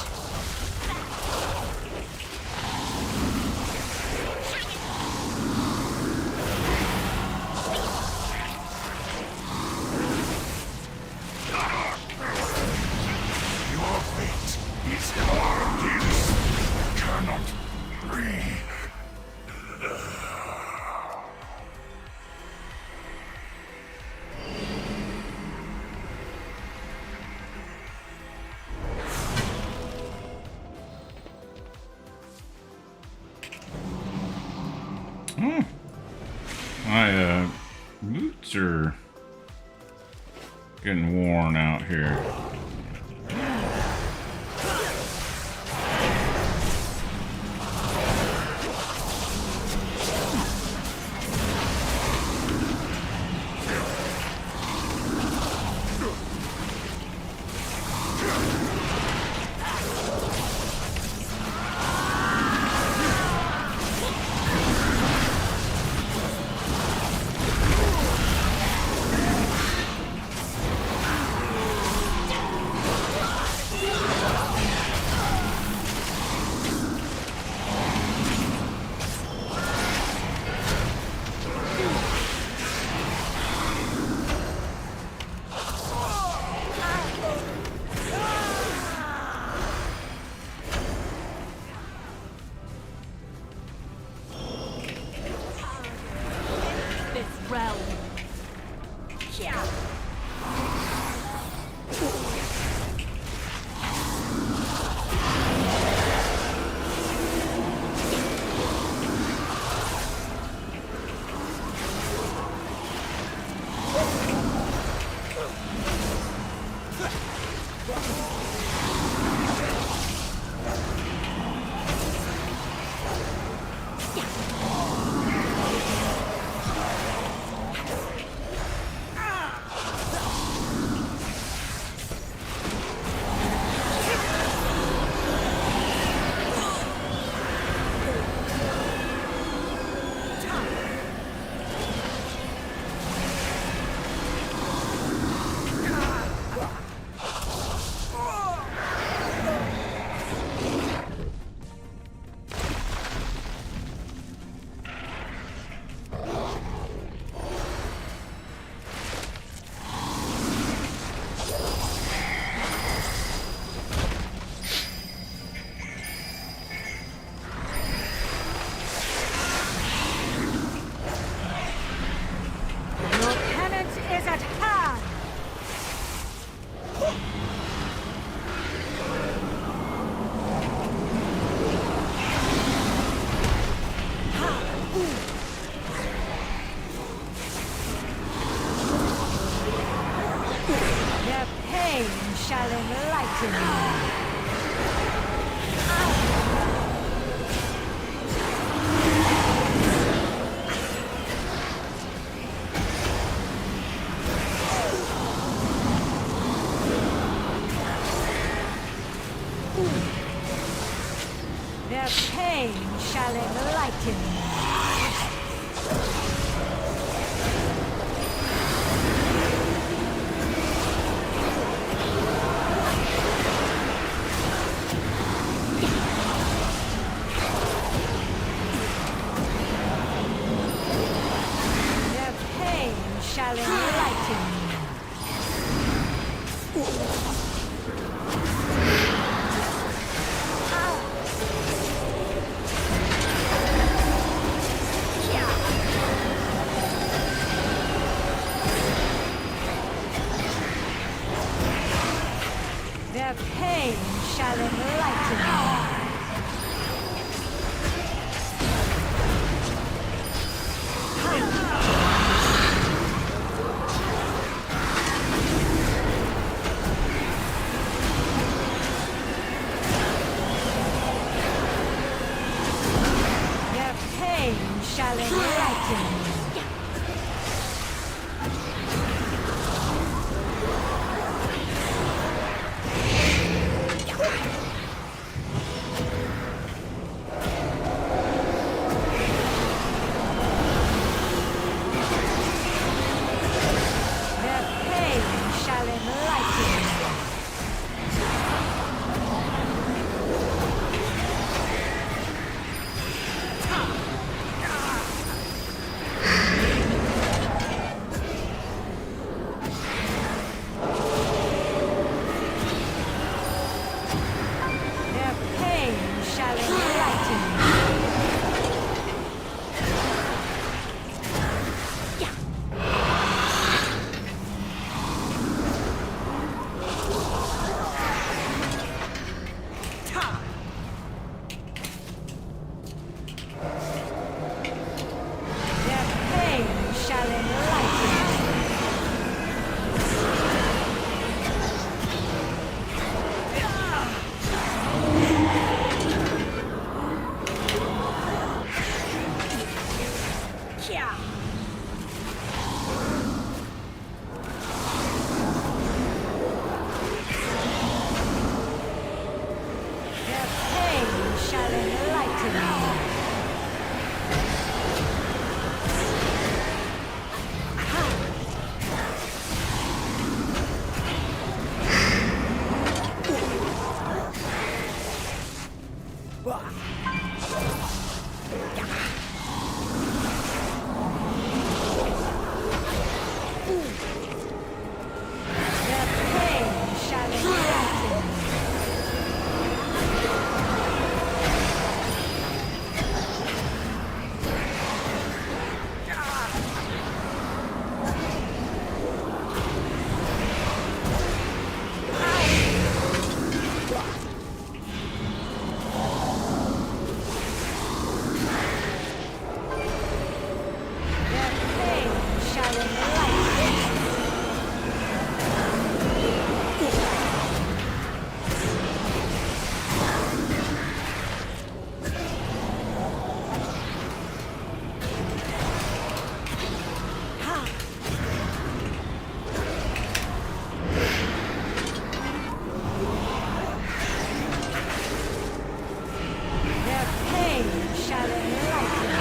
Your fate is carved in. Cannot breathe. My boots are getting worn out here. This realm. shall enlighten you. Their pain shall enlighten me. Their pain shall enlighten me. Their pain shall enlighten me. Their pain shall enlighten me. Their pain shall enlighten me. Their pain shall enlighten me. Their pain shall enlighten me. Their pain shall enlighten me. Their pain shall enlighten me. Their pain shall enlighten me. Their pain shall enlighten me.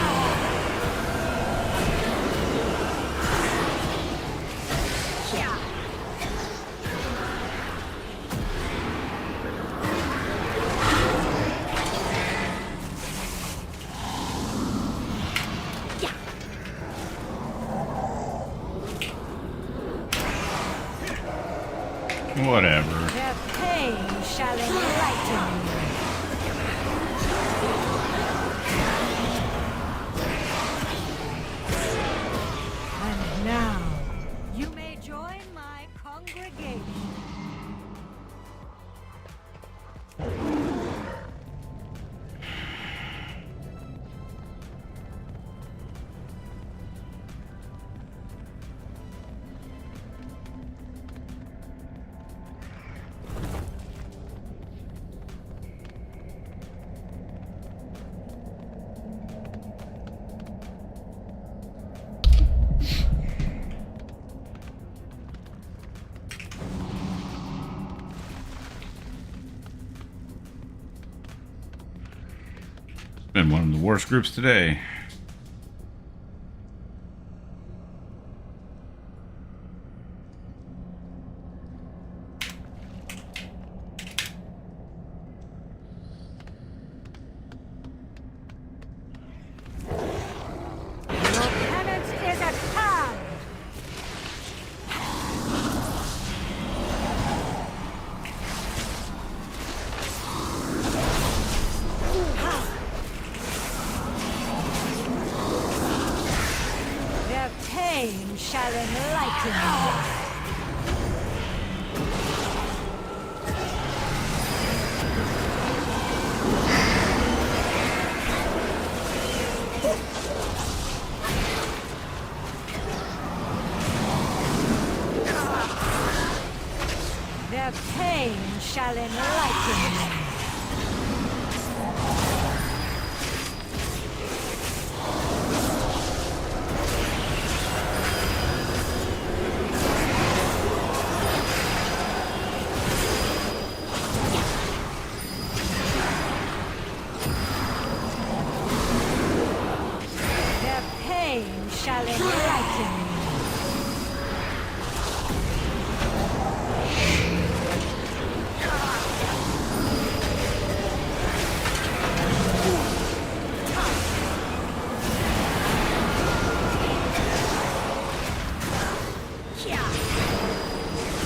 Whatever. Their pain shall enlighten me. And now, you may join my congregation. Been one of the worst groups today. Your penance is at hand. Their pain shall enlighten you. Their pain shall enlighten you. Their pain shall enlighten you.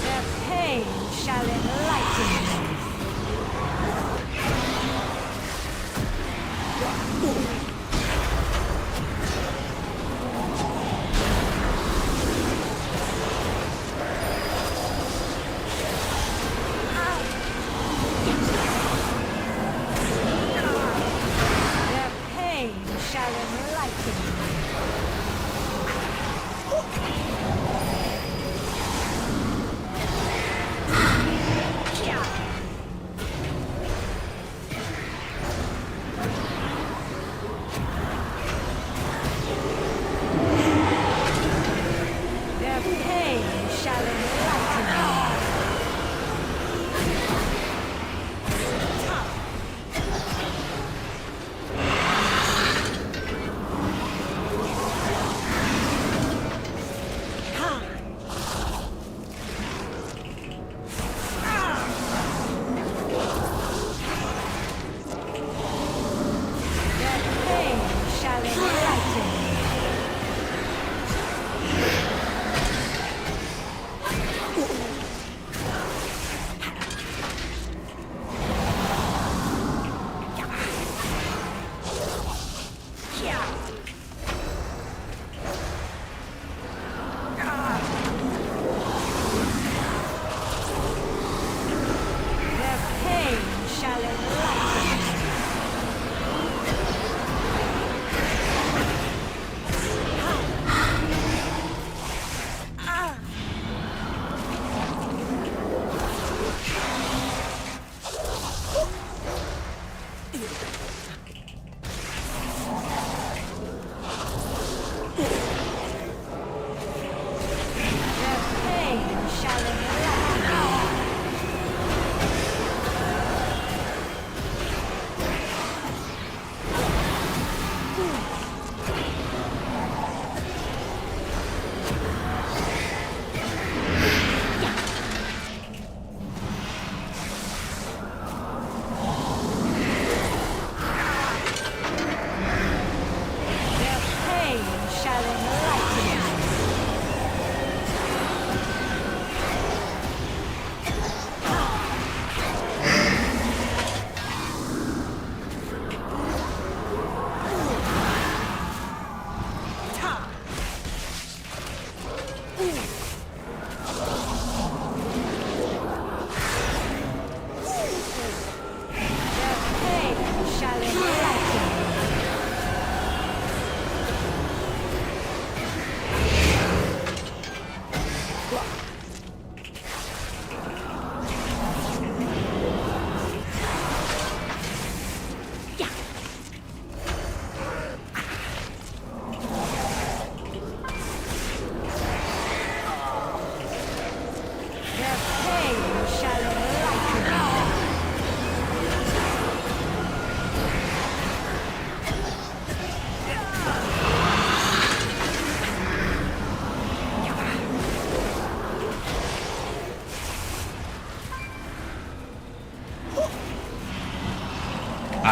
Their pain shall enlighten you. Their pain shall enlighten you.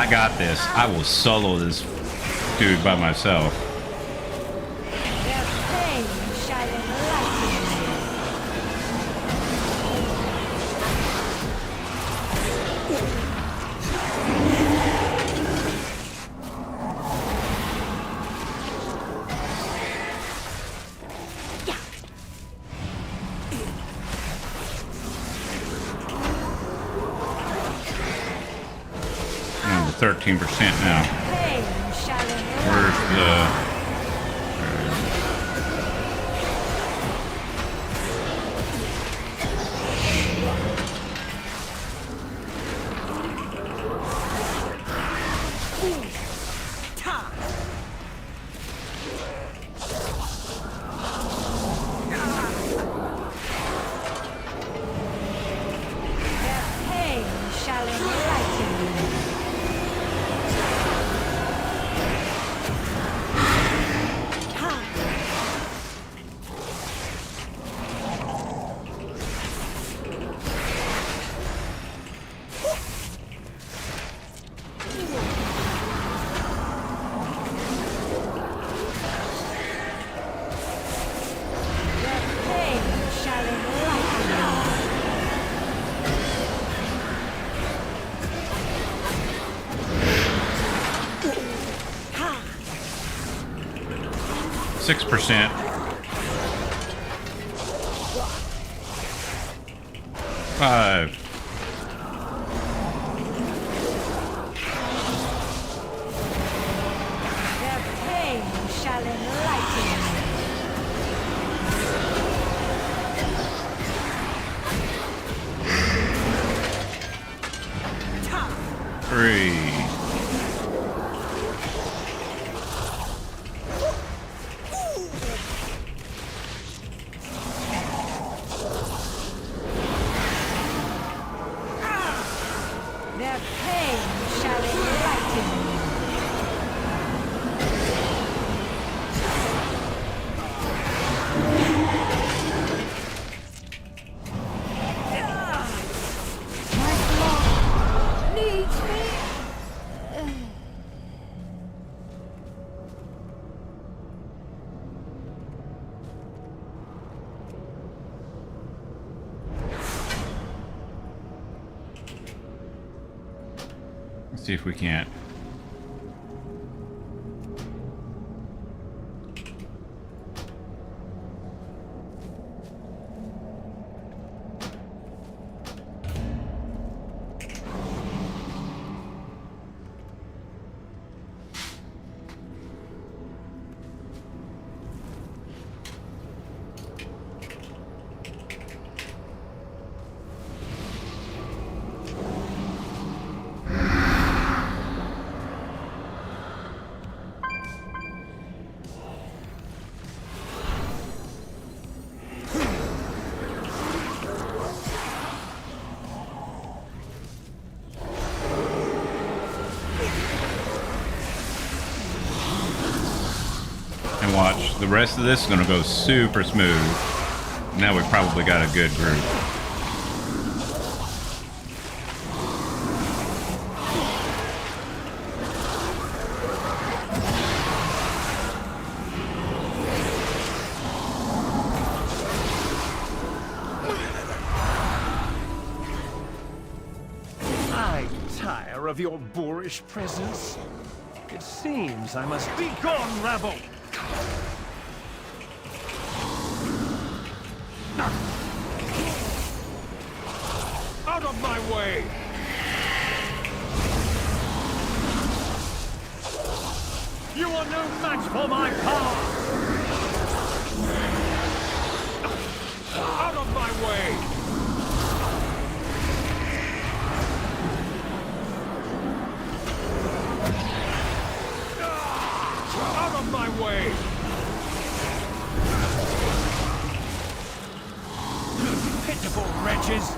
I got this. I will solo this dude by myself. Their pain shall enlighten you. I'm 13% now. Pain shall enlighten Where's the... Their pain shall enlighten you. 6%. Five. Their pain shall enlighten you. Three. Their pain shall enlighten you. My blood needs me. Let's see if we can't. And watch, the rest of this is going to go super smooth. Now we probably got a good group. I tire of your boorish presence. It seems I must be gone, rabble. Out of my way! You are no match for my power! Out of my way! Out of my way! Pitiful wretches!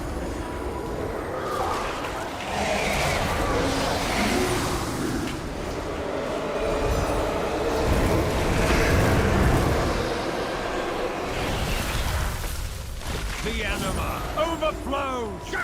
The anima overflows!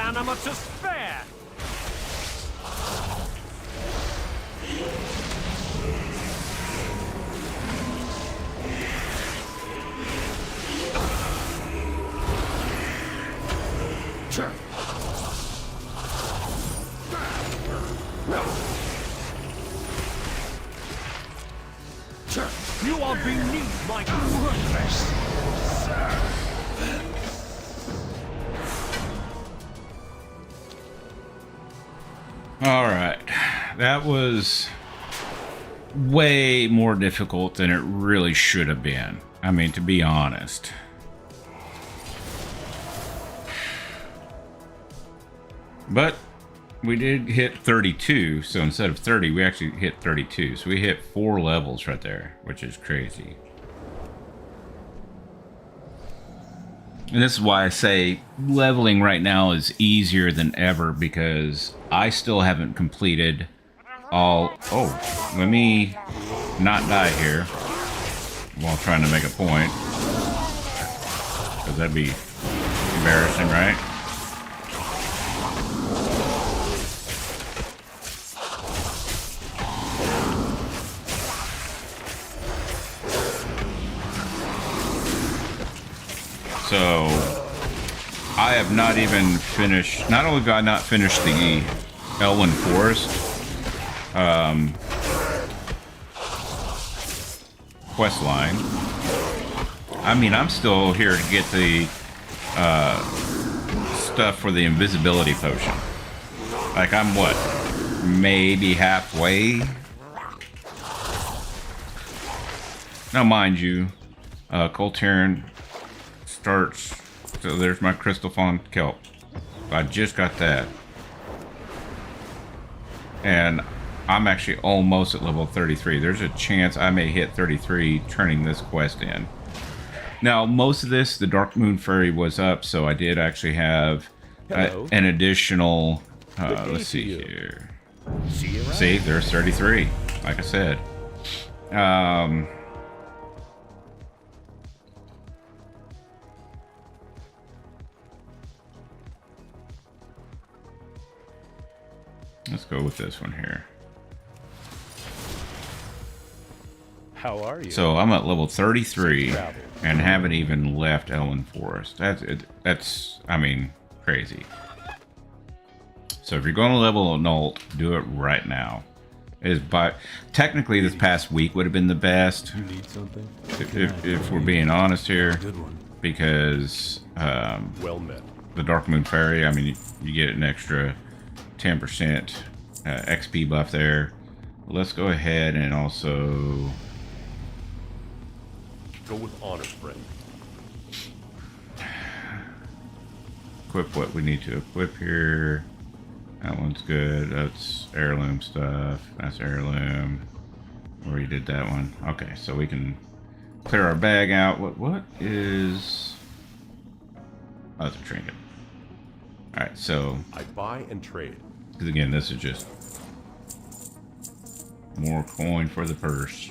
stamina to spare. You are beneath my worthless servants. All right, that was way more difficult than it really should have been. I mean, to be honest. But we did hit 32, so instead of 30, we actually hit 32. So we hit 4 levels right there, which is crazy. And this is why I say leveling right now is easier than ever, because I still haven't completed all... Oh, let me not die here while trying to make a point, because that'd be embarrassing, right? So, I have not even finished, not only did I not finish the Elwyn Forest quest line, I mean, I'm still here to get the stuff for the invisibility potion. Like, I'm what, maybe halfway? Now, mind you, Coltern starts, so there's my Crystal Fawn Kelp. I just got that. And I'm actually almost at level 33. There's a chance I may hit 33 turning this quest in. Now, most of this, the Dark Moon Fairy was up, so I did actually have an additional, let's see here. See, there's 33, like I said. Let's go with this one here. How are you? So I'm at level 33 and haven't even left Elwyn Forest. That's I mean, crazy. So if you're going to level an alt, do it right now. Technically this past week would have been the best. You need something? If we're being honest here, Good one. because Well met. the Dark Moon Fairy, I mean, you get an extra 10% XP buff there. Let's go ahead and also Go with honor, friend. equip what we need to equip here. That one's good. That's heirloom stuff. That's heirloom. We already did that one. Okay, so we can clear our bag out. What is... Oh, that's a trinket. Alright, so... I buy and trade. Because again, this is just more coin for the purse.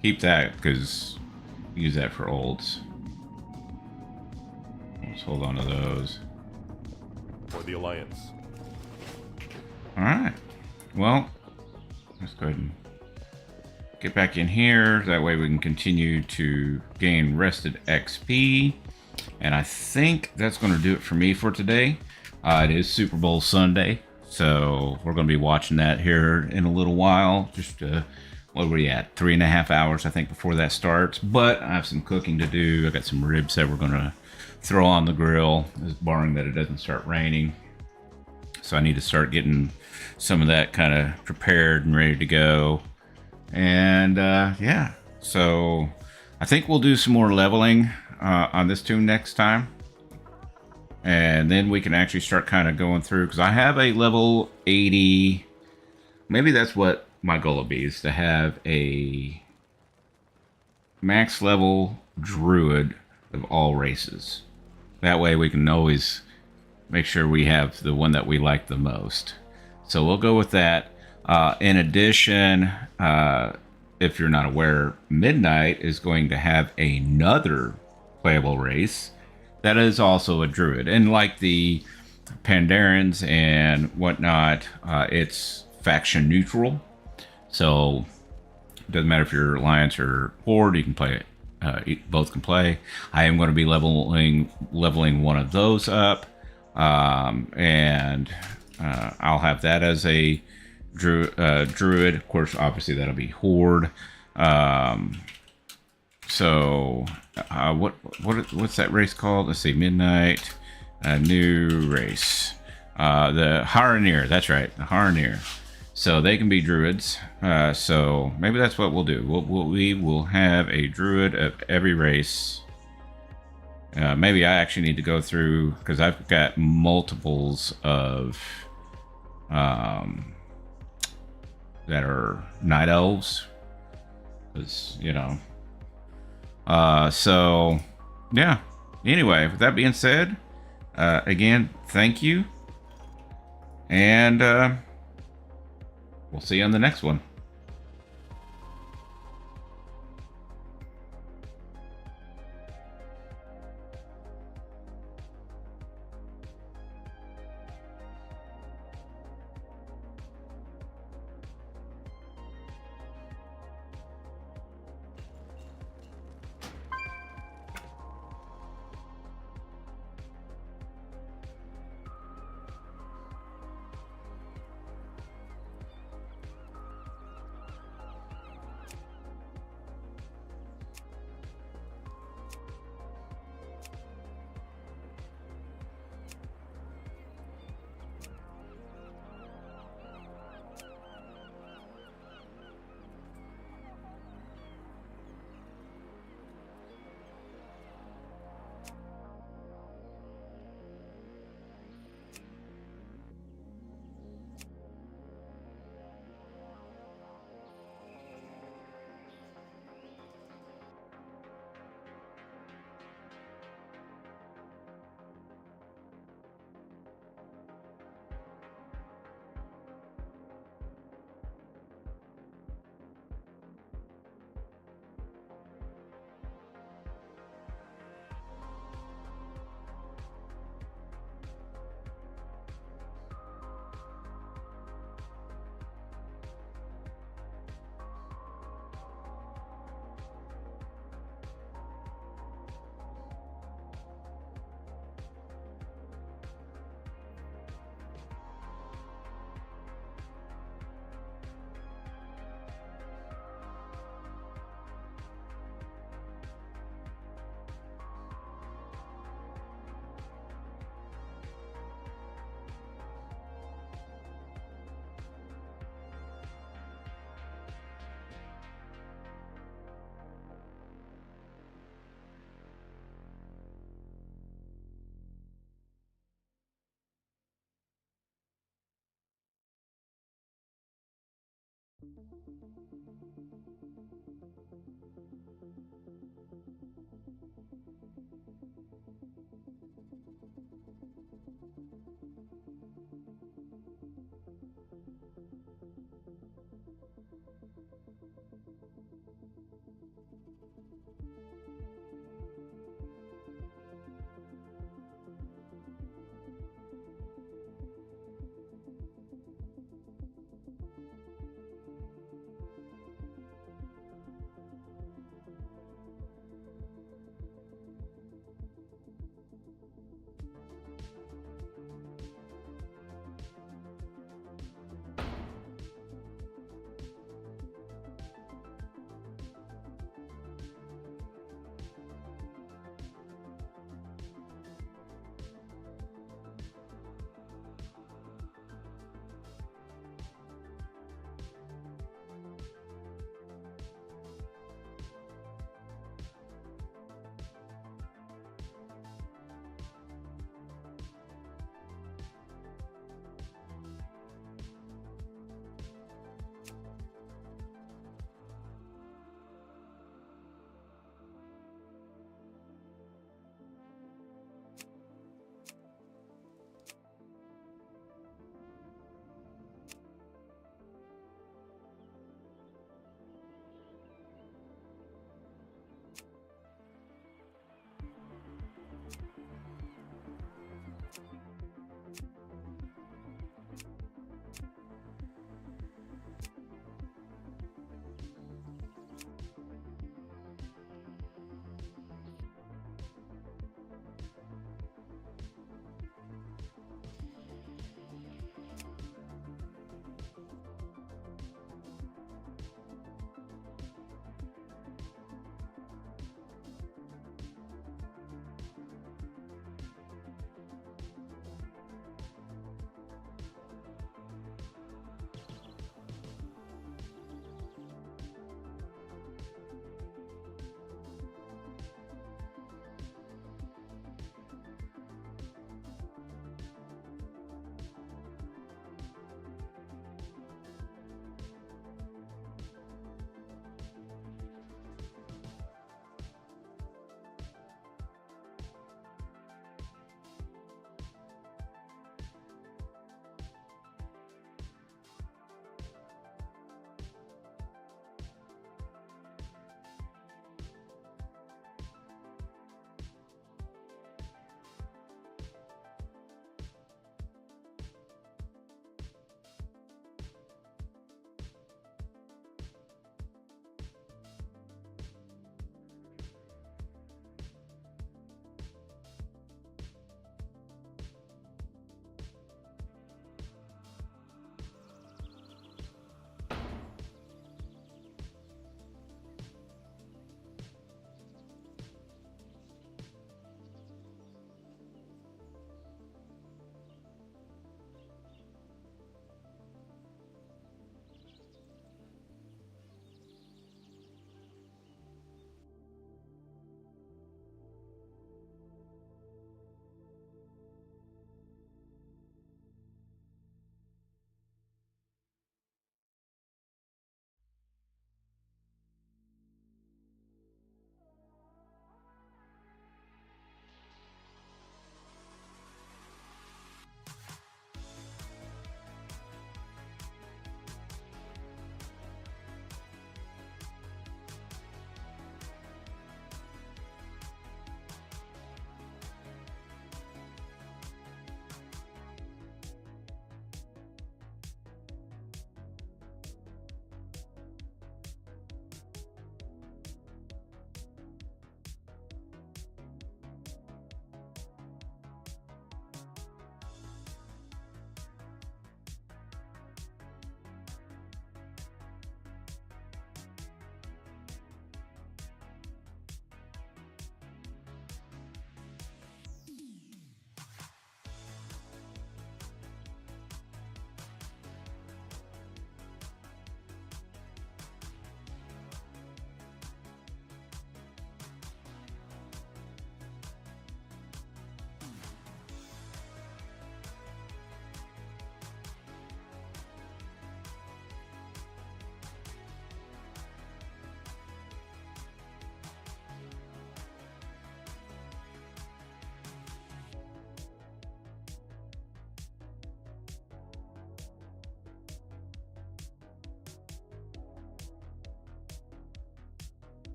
Keep that, because use that for olds. Let's hold on to those. For the Alliance. Alright. Well, let's go ahead and get back in here. That way we can continue to gain rested XP. And I think that's going to do it for me for today. It is Super Bowl Sunday, so we're going to be watching that here in a little while. Just, what are we at? 3.5 hours, I think, before that starts. But I have some cooking to do. I got some ribs that we're going to throw on the grill, barring that it doesn't start raining. So I need to start getting some of that kind of prepared and ready to go. And yeah, so I think we'll do some more leveling on this tune next time. And then we can actually start kind of going through, because I have a level 80. Maybe that's what my goal will be, is to have a max level Druid of all races. That way we can always make sure we have the one that we like the most. So we'll go with that. In addition, if you're not aware, Midnight is going to have another playable race that is also a druid. And like the Pandarans and whatnot, it's faction neutral. So it doesn't matter if you're Alliance or Horde, you can play it. Both can play. I am going to be leveling one of those up. And I'll have that as a druid. Of course, obviously that'll be Horde. So what's that race called? Let's see, Midnight, new race. The Haranir. That's right, the Haranir. So they can be druids. So maybe that's what we'll do. We will have a druid of every race. Maybe I actually need to go through, because I've got multiples of that are night elves. Because, you know. So, yeah. Anyway, with that being said, again, thank you. And we'll see you on the next one.